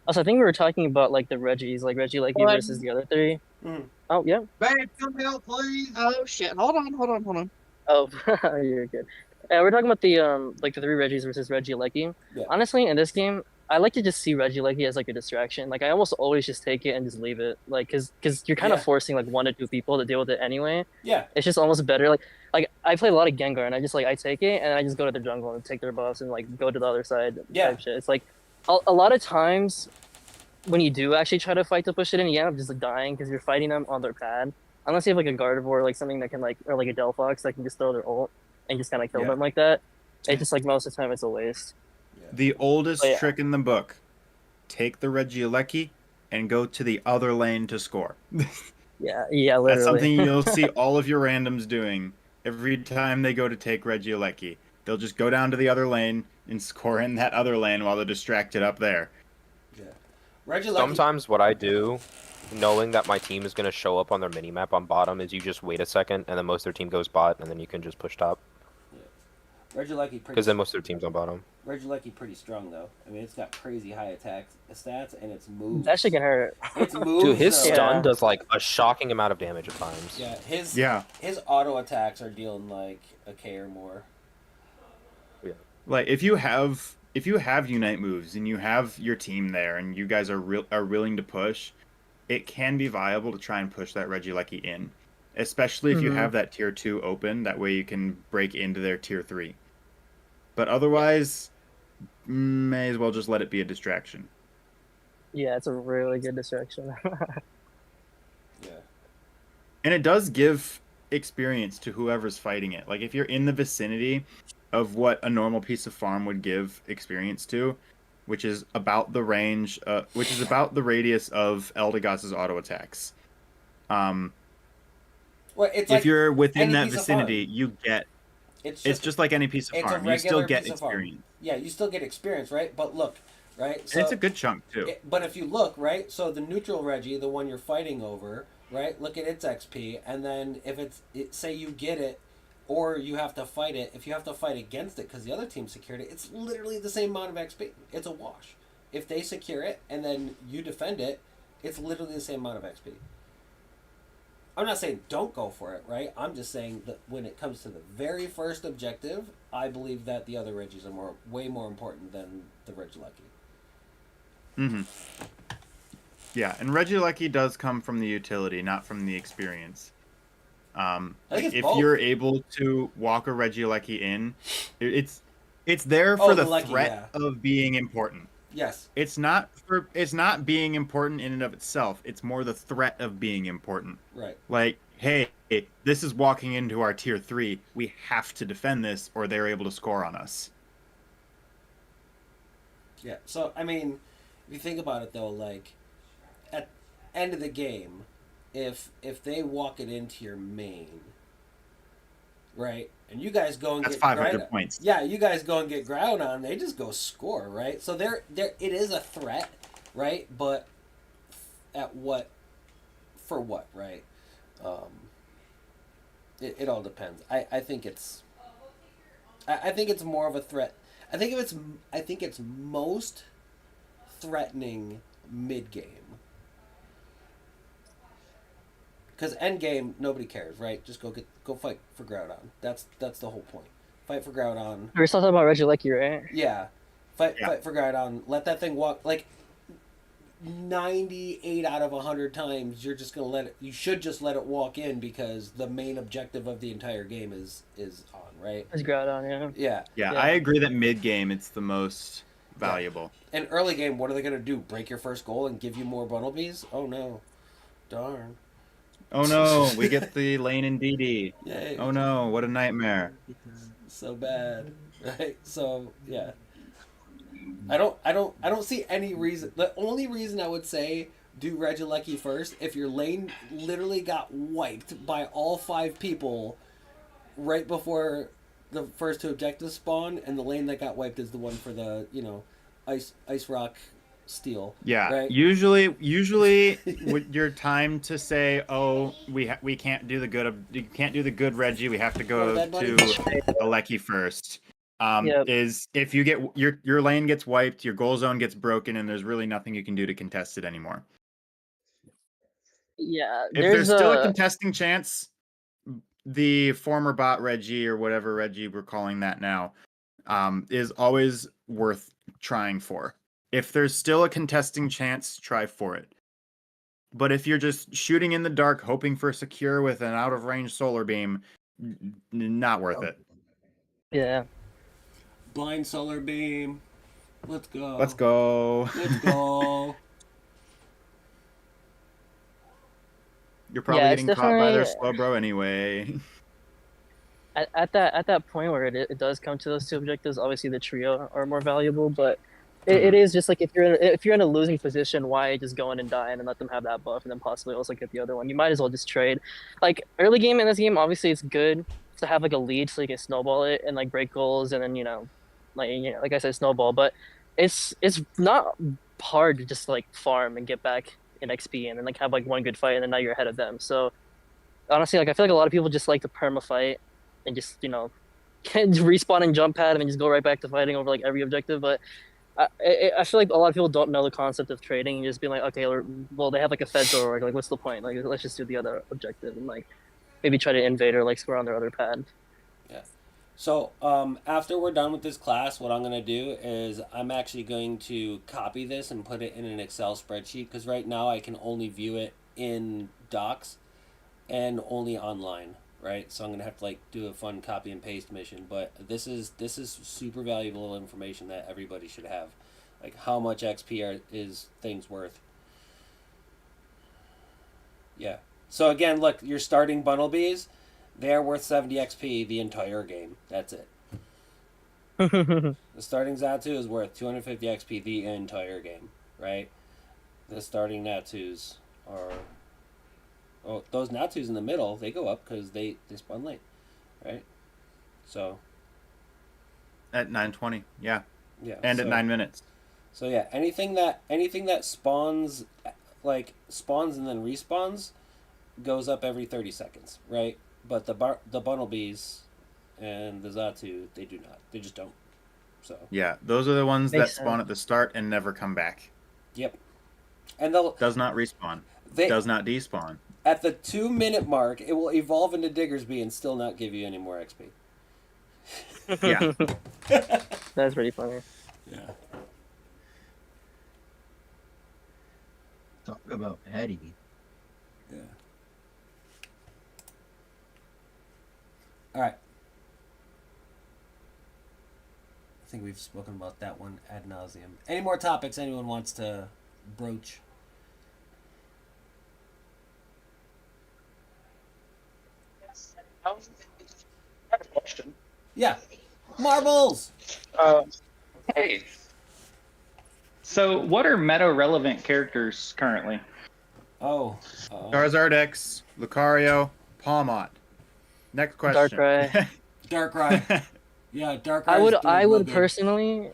Also, I think we were talking about like the Reggies, like Regieleki versus the other three. Oh yeah. Babe, come help, please. Oh shit! Hold on. Oh, you're good. We're talking about the like the three Reggies versus Regieleki. Yeah. Honestly, in this game, I like to just see Regieleki as like a distraction. Like I almost always just take it and just leave it. Like because you're kind of forcing like 1 to 2 people to deal with it anyway. Yeah. It's just almost better. Like I play a lot of Gengar and I just like I take it and I just go to the jungle and take their buffs and like go to the other side. Yeah. Type shit. It's like a lot of times when you do actually try to fight to push it in, you end up just like dying because you're fighting them on their pad. Unless you have like a Gardevoir or like something that can like or like a Delphox that can just throw their ult and just kind of kill them like that. It's just like most of the time it's a waste. The oldest trick in the book: take the Regieleki and go to the other lane to score. Yeah, literally. That's something you'll see all of your randoms doing every time they go to take Regieleki. They'll just go down to the other lane and score in that other lane while they're distracted up there. Sometimes what I do, knowing that my team is going to show up on their minimap on bottom, is you just wait a second, and then most of their team goes bot, and then you can just push top. Regieleki because then most of their team's on bottom. Regieleki pretty strong though. I mean, it's got crazy high attack stats and its moves. That shit can hurt. Its moves. Dude, his stun does like a shocking amount of damage at times. Yeah, his auto attacks are dealing like a K or more. Yeah. Like if you have Unite moves and you have your team there and you guys are willing to push, it can be viable to try and push that Regieleki in, especially if you have that tier 2 open. That way you can break into their tier 3. But otherwise, may as well just let it be a distraction. Yeah, it's a really good distraction. And it does give experience to whoever's fighting it. Like if you're in the vicinity of what a normal piece of farm would give experience to, which is about the range, which is about the radius of Eldegoss's auto attacks. Well, it's If like you're within any that piece of vicinity, farm. you get. It's It's just like any piece of it's a farm. You still regular get piece of farm. experience. Yeah, you still get experience, right? But look, right? And it's a good chunk too. But if you look, right? So the neutral Reggie, the one you're fighting over, right? Look at its XP, and then if say you get it, or you have to fight it. If you have to fight against it because the other team secured it, it's literally the same amount of XP. It's a wash. If they secure it and then you defend it, it's literally the same amount of XP. I'm not saying don't go for it, right? I'm just saying that when it comes to the very first objective, I believe that the other Reggies are way more important than the Regieleki. Mm-hmm. Yeah, and Regieleki does come from the utility, not from the experience. Like if both. you're able to walk a Regieleki in, it's there for the Lucky, threat of being important. Yes. It's not being important in and of itself. It's more the threat of being important. Right. Like, hey, this is walking into our tier 3. We have to defend this or they're able to score on us. Yeah. So I mean, if you think about it though, like at end of the game, if they walk it into your main, right, and you guys go and That's get 500 points. Yeah, you guys go and get ground on, they just go score, right? So there it is a threat, right? But at what, for what, right? It all depends. I think it's more of a threat. I think it's most threatening mid game. Because end game, nobody cares, right? Just go fight for Groudon. That's the whole point. Fight for Groudon. We're still talking about Regieleki, right? Yeah. Fight for Groudon. Let that thing walk. Like 98 out of 100 times, you're just gonna let it. You should just let it walk in because the main objective of the entire game is on, right? It's Groudon, Yeah. Yeah, I agree that mid game it's the most valuable. Yeah. And early game, what are they gonna do? Break your first goal and give you more Bunnelbees? Oh no, darn. Oh no, we get the lane in DD. Yay. Oh no, what a nightmare. So bad, right? So yeah, I don't see any reason. The only reason I would say do Regieleki first if your lane literally got wiped by all 5 people right before the first 2 objectives spawn, and the lane that got wiped is the one for the ice rock steel. Yeah, right? usually your time to say, oh, we can't do the good Reggie. We have to go to Aleki first. Is if you get your lane gets wiped, your goal zone gets broken, and there's really nothing you can do to contest it anymore. Yeah, If there's still a contesting chance, the former bot Reggie or whatever Reggie we're calling that now, is always worth trying for. If there's still a contesting chance, try for it. But if you're just shooting in the dark, hoping for a secure with an out-of-range solar beam, not worth it. Yeah. Blind solar beam. Let's go. Let's go. Let's go. You're probably getting caught by their Slowbro anyway. At that point where it does come to those 2 objectives, obviously the trio are more valuable, but it is just like if you're in a losing position, why just go in and die and let them have that buff and then possibly also get the other one? You might as well just trade. Like early game in this game, obviously it's good to have like a lead so you can snowball it and like break goals and then like I said, snowball. But it's not hard to just like farm and get back in XP and then like have like one good fight and then now you're ahead of them. So honestly, like I feel like a lot of people just like to perma fight and just respawn and jump pad and then just go right back to fighting over like every objective. But I feel like a lot of people don't know the concept of trading and just being like, okay, well they have like a fed door, like what's the point? Like let's just do the other objective and like maybe try to invade or like score on their other pad. Yeah. So after we're done with this class, what I'm going to do is I'm actually going to copy this and put it in an Excel spreadsheet because right now I can only view it in Docs and only online, right? So I'm going to have to like do a fun copy and paste mission, but this is super valuable information that everybody should have. Like how much XP is things worth. Yeah. So again, look, you're starting Bunnelbees. They're worth 70 XP the entire game. That's it. The starting Xatu is worth 250 XP the entire game, right? The starting Natus are... Oh, those Natus in the middle, they go up because they spawn late, right? So... At 9:20, yeah. Yeah. And so, at 9 minutes. So yeah, anything that spawns and then respawns goes up every 30 seconds, right? But the Bunnelbees and the Xatu, they do not. They just don't. So Yeah, those are the ones Makes that spawn sense. at the start and never come back. Yep. And they'll Does not respawn. Does not despawn. At the 2-minute mark, it will evolve into Diggersby and still not give you any more XP. Yeah. That's pretty funny. Yeah. Talk about petty. Yeah. All right. I think we've spoken about that one ad nauseum. Any more topics anyone wants to broach? I have a question. Yeah. Marbles! Hey. So, what are meta-relevant characters currently? Oh. Charizard X, Lucario, Palmot. Next question. Darkrai. Darkrai. Yeah, Darkrai. I would personally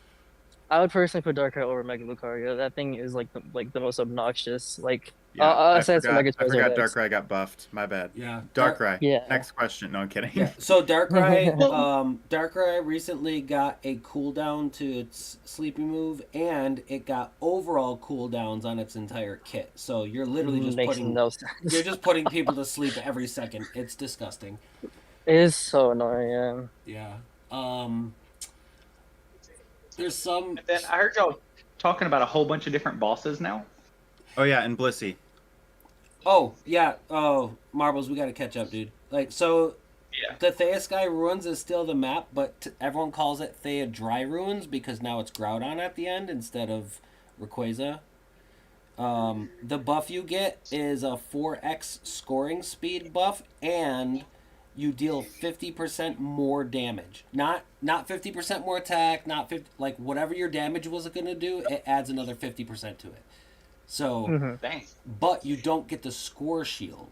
put Darkrai over Mega Lucario. That thing is like the most obnoxious. Like Yeah, aside from Mega I forgot Charizard X. Darkrai got buffed. My bad. Yeah. Darkrai. Yeah. Next question. No, I'm kidding. Yeah. So Darkrai recently got a cooldown to its sleepy move, and it got overall cooldowns on its entire kit. So you're literally just Makes no sense. you're just putting people to sleep every second. It's disgusting. It is so annoying. Yeah. There's some. And then I heard y'all talking about a whole bunch of different bosses now. Oh yeah, and Blissey. Oh yeah. Oh, Marbles, we got to catch up, dude. Like so. Yeah. The Thea Sky Ruins is still the map, but everyone calls it Thea Dry Ruins because now it's Groudon at the end instead of Rayquaza. The buff you get is a 4x scoring speed buff, and you deal 50% more damage. Not 50% more attack, not 50, like whatever your damage was going to do, it adds another 50% to it. So, Dang. but you don't get the score shield.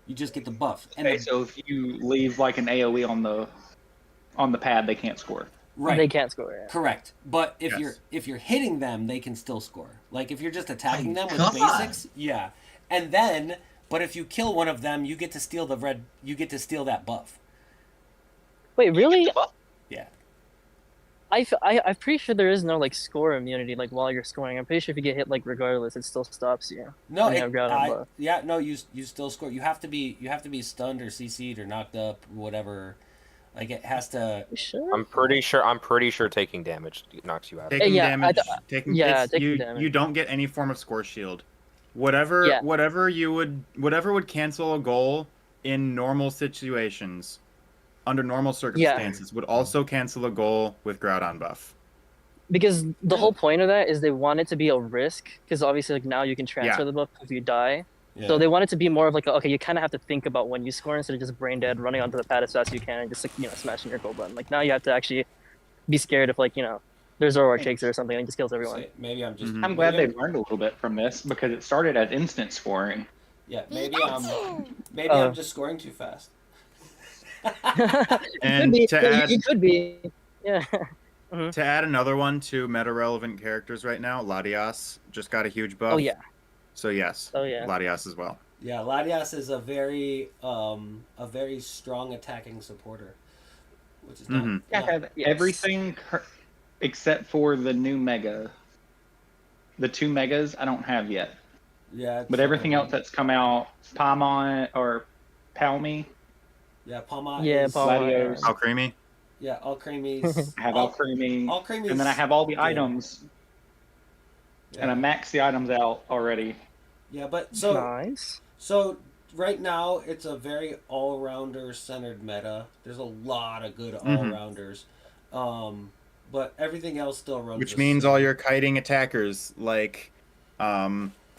You just get the buff. And Okay, so if you leave like an AoE on the pad, they can't score. Right. They can't score. Yeah. Correct. But if Yes. you're hitting them, they can still score. Like if you're just attacking them with God. basics, yeah. And then, but if you kill one of them, you get to steal that buff. Wait, really? Yeah. I'm pretty sure there is no like score immunity like while you're scoring. I'm pretty sure if you get hit like regardless, it still stops you. No, when you have Groudon buff. you still score. You have to be stunned or CC'd or knocked up, whatever. Like it has to. Sure. I'm pretty sure taking damage knocks you out. Taking Yeah, damage. Taking taking damage. You don't get any form of score shield. Whatever would cancel a goal in normal situations, under normal circumstances, would also cancel a goal with Groudon buff. Because the whole point of that is they want it to be a risk, because obviously like now you can transfer Yeah. the buff if you die. Yeah. So they want it to be more of like, okay, you kind of have to think about when you score instead of just brain dead, running onto the pad as fast as you can and just like, smashing your goal button. Like now you have to actually be scared if like, there's Zoroark shakes or something and just kills everyone. So maybe I'm just. I'm glad they learned a little bit from this because it started as instant scoring. Yeah, maybe I'm just scoring too fast. And it to could be. add, It could be. Yeah. to add another one to meta relevant characters right now, Latias just got a huge buff. Oh yeah. So yes. Oh yeah. Latias as well. Yeah, Latias is a very strong attacking supporter, which is not. I have everything except for the new Mega. The 2 Megas I don't have yet. Yeah. But everything else that's come out, Palmon or Palmy. Yeah, Palmot. Yeah, Latios. How creamy? Yeah, all creamies. I have all creamy. All creamies. And then I have all the Yeah. items. And I maxed the items out already. Yeah, but so Nice. So right now it's a very all-rounder centered meta. There's a lot of good all-rounders, but everything else still runs. Which means all your kiting attackers like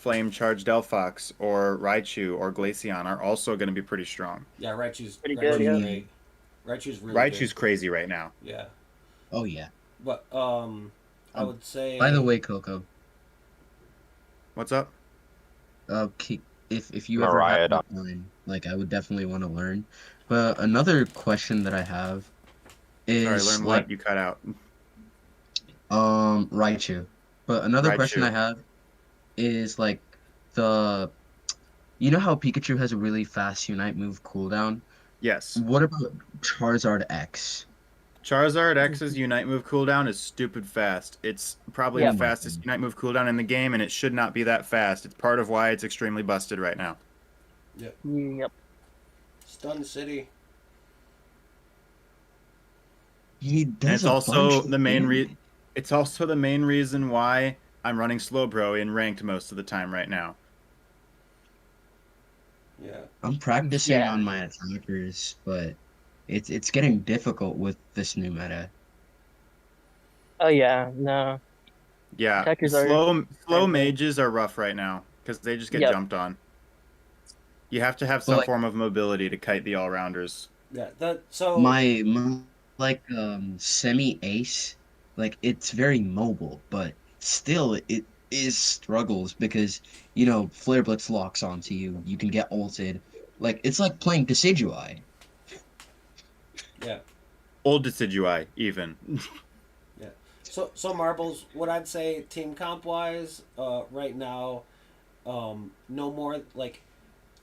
Flame Charge Delphox or Raichu or Glaceon are also going to be pretty strong. Yeah, Raichu's Pretty good, yeah. great. Raichu's really Raichu's good. crazy right now. Yeah. Oh yeah. But I would say. By the way, Coco, What's up? If you ever Mariah, have the time, like I would definitely want to learn. But another question that I have Sorry, is learn like what? You cut out. Raichu. But another question I Raichu. have is like the you know how Pikachu has a really fast Unite move cooldown? Yes. What about Charizard X? Charizard X's Unite move cooldown is stupid fast. It's probably Yeah. the fastest Unite move cooldown in the game, and it should not be that fast. It's part of why it's extremely busted right now. Yep. Stun City. He And does it's a also bunch of the main damage. It's also the main reason why I'm running Slowbro in ranked most of the time right now. Yeah. I'm practicing Yeah. on my attackers, but it's getting difficult with this new meta. Oh yeah, no. Yeah, Attackers are slow crazy. mages are rough right now because they just get Yep. jumped on. You have to have But some like form of mobility to kite the all-rounders. Yeah. So. my like semi ace, like it's very mobile, but still it is struggles because you know Flare Blitz locks onto you. You can get ulted. Like it's like playing Decidueye. Yeah. Old Decidui, even. Yeah. So Marbles, what I'd say team comp wise, right now, no more like.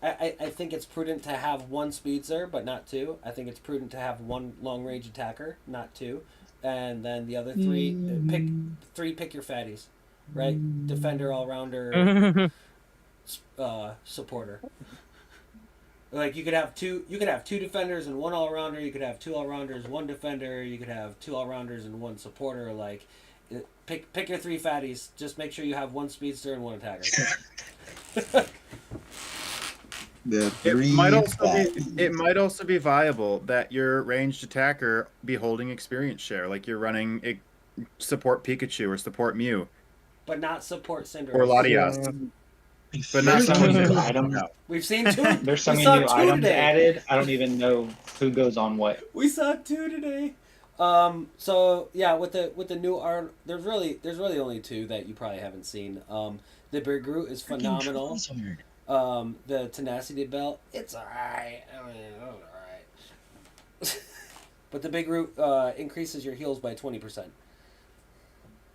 I think it's prudent to have one speedster, but not two. I think it's prudent to have one long range attacker, not two, and then the other three pick your fatties, right? Defender, all rounder, supporter. Like you could have two defenders and one all rounder. You could have two all rounders, one defender. You could have two all rounders and one supporter. Like, pick your three fatties. Just make sure you have one speedster and one attacker. The It three might also be viable that your ranged attacker be holding experience share, like you're running a support Pikachu or support Mew But not support Cinderace. or Latias. But not There's so many new someone items. We've seen two. There's so we many saw new two items today. added. I don't even know who goes on what. We saw two today. So yeah, with the new art, there's really only two that you probably haven't seen. The Big Groot is phenomenal. The Tenacity Belt, it's alright. I mean, it was alright. But the Big Root increases your heals by 20%.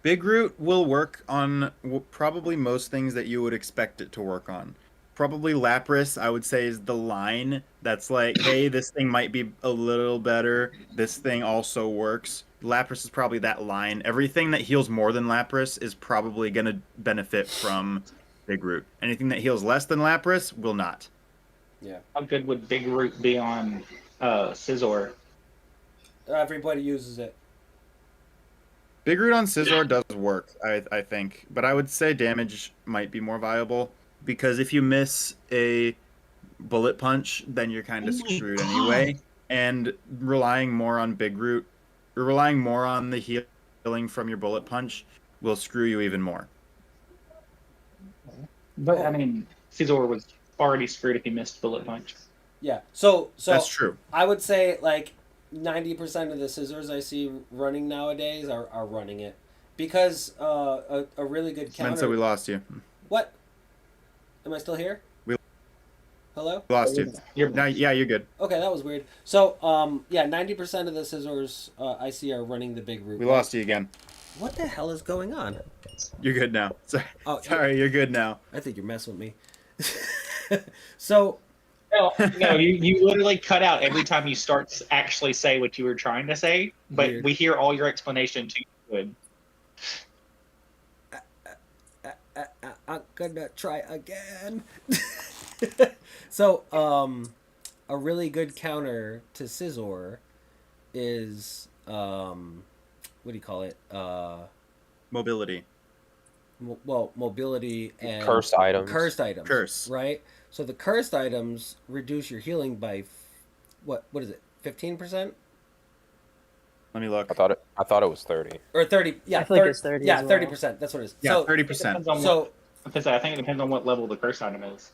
Big Root will work on probably most things that you would expect it to work on. Probably Lapras, I would say, is the line that's like, hey, this thing might be a little better. This thing also works. Lapras is probably that line. Everything that heals more than Lapras is probably going to benefit from Big Root. Anything that heals less than Lapras will not. Yeah. How good would Big Root be on Scizor? Everybody uses it. Big Root on Scizor does work, I think. But I would say damage might be more viable. Because if you miss a bullet punch, then you're kind of screwed anyway. And relying more on Big Root, or relying more on the healing from your bullet punch, will screw you even more. But I mean, Scizor was already screwed if he missed Bullet Punch. Yeah. So That's true. I would say like 90% of the scissors I see running nowadays are running it. Because a really good counter... Mensa, we lost you. What? Am I still here? Hello? We lost you. You're good. Okay, that was weird. So, yeah, 90% of the scissors I see are running the Big Root. We lost you again. What the hell is going on? You're good now. Sorry, Oh, you're good now. I think you're messing with me. So... No, you literally cut out every time you start to actually say what you were trying to say, but Weird. we hear all your explanation too good. I'm gonna try again. So, a really good counter to Scizor is, what do you call it? Mobility. Mobility and Cursed items. Cursed items. Curse. Right? So the cursed items reduce your healing by, what is it, 15%? Let me look. I thought it was 30. Or 30, yeah. I feel like it's 30 Yeah, as well. 30%, that's what it is. Yeah, So, 30%. So Because I think it depends on what level the curse item is.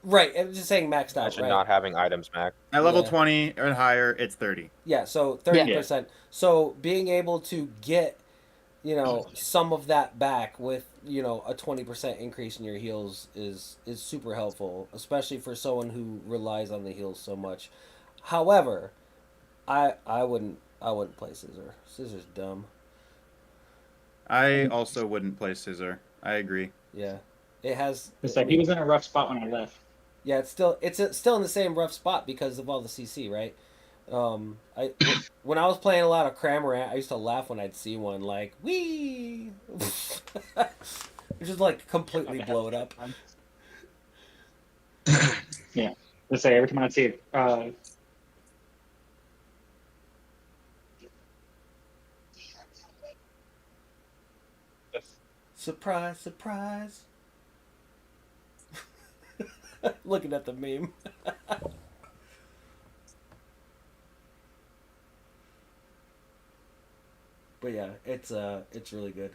Right, I'm just saying maxed out, Imagine right? not having items max. At level Yeah. 20 or higher, it's 30. Yeah, so 30%. So being able to get, some of that back with, a 20% increase in your heals is super helpful, especially for someone who relies on the heals so much. However, I wouldn't play Scissor. Scissor's dumb. I also wouldn't play Scissor. I agree. Yeah. It has It's like he was in a rough spot when I left. Yeah, it's still in the same rough spot because of all the CC, right? When I was playing a lot of Cramorant, I used to laugh when I'd see one like wee, just like completely blow it up. Yeah, let's say every time I see it. Surprise, surprise. Looking at the meme. But yeah, it's really good.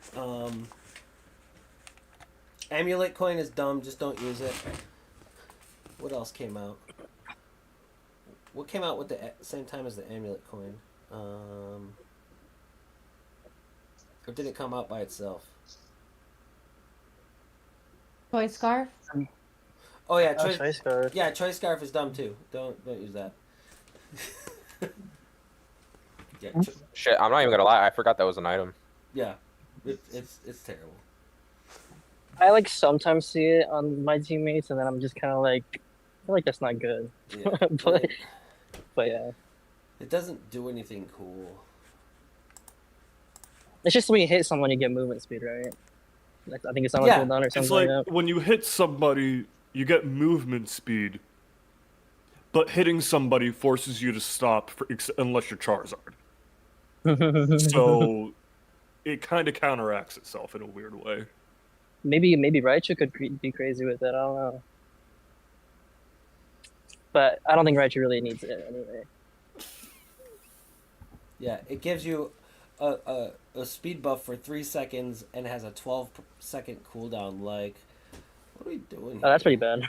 Amulet coin is dumb, just don't use it. What else came out? What came out with the same time as the amulet coin? Or did it come out by itself? Toy scarf. Oh yeah, Choice Scarf. Yeah, choice scarf is dumb too. Don't use that. Yeah, Shit, I'm not even gonna lie. I forgot that was an item. yeah, it's terrible. I like sometimes see it on my teammates, and then I'm just kind of like, I feel like that's not good. Yeah, but yeah, it doesn't do anything cool. it's just when you hit someone, you get movement speed, right? I think it's on cooldown or something It's like like that. when you hit somebody, you get movement speed, but hitting somebody forces you to stop unless you're Charizard. So it kind of counteracts itself in a weird way. Maybe Raichu could be crazy with it. I don't know, but I don't think Raichu really needs it anyway. Yeah, it gives you a speed buff for 3 seconds and has a 12-second cooldown. Like, what are we doing here? Oh, that's pretty bad.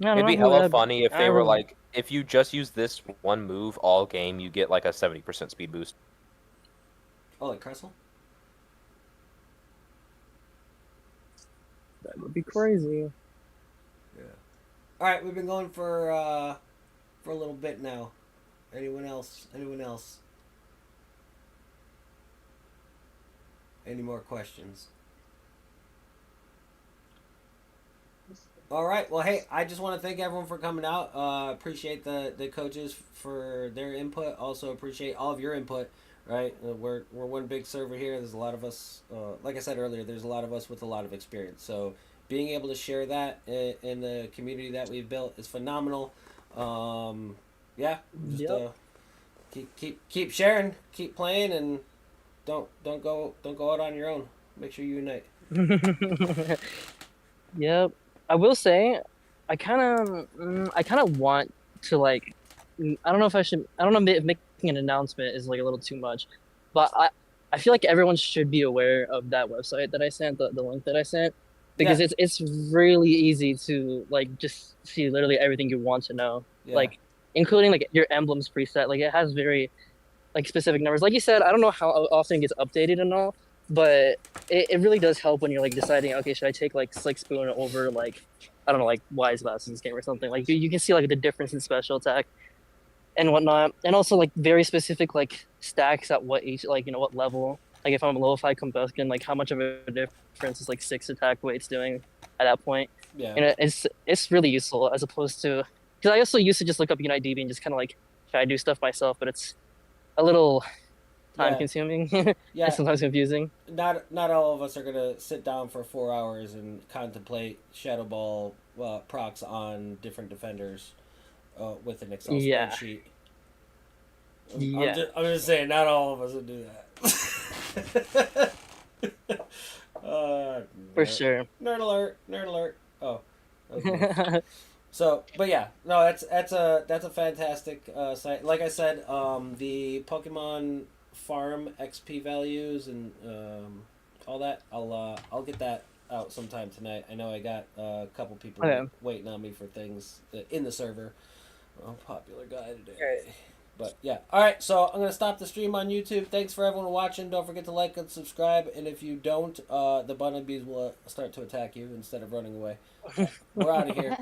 It'd be hella funny if they were like, if you just use this one move all game, you get like a 70% speed boost. Oh, like Cressel? That would be crazy. Yeah. All right, we've been going for a little bit now. Anyone else? Anyone else? Any more questions? All right. Well, hey, I just want to thank everyone for coming out. Appreciate the coaches for their input. Also appreciate all of your input. Right, we're one big server here. There's a lot of us. Like I said earlier, there's a lot of us with a lot of experience. So being able to share that in the community that we've built is phenomenal. Yeah, just keep sharing, keep playing, and don't go out on your own. Make sure you unite. Yep. I will say, I kind of want to like, I don't know if I should. I don't know if making an announcement is like a little too much, but I feel like everyone should be aware of that website that I sent, the link that I sent, because it's really easy to like just see literally everything you want to know, like including like your emblems preset. Like it has very like specific numbers. Like you said, I don't know how often it gets updated and all, but it really does help when you're like deciding, okay, should I take like Slick Spoon over like, I don't know, like Wise Glass in this game or something. Like you can see like the difference in special attack and whatnot, and also like very specific like stacks at what each, like, you know, what level. Like if I'm low 5 combustion, like how much of a difference is like 6 attack weights doing at that point. Yeah. And it's really useful as opposed to, because I also used to just look up Unite DB and just kind of like try to do stuff myself, but it's a little time consuming. Yeah. And sometimes confusing. Not all of us are gonna sit down for 4 hours and contemplate Shadow Ball procs on different defenders with an Excel spreadsheet. I'm just saying, not all of us would do that. For sure. Nerd alert! Nerd alert! Oh. Okay. So, but yeah, no, that's a fantastic site. Like I said, the Pokemon farm XP values and all that, I'll get that out sometime tonight. I know I got a couple people Okay. waiting on me for things in the server. Popular guy today. Okay. But yeah, all right. So I'm gonna stop the stream on YouTube. Thanks for everyone watching. Don't forget to like and subscribe. And if you don't, the bunny bees will start to attack you instead of running away. We're out of here.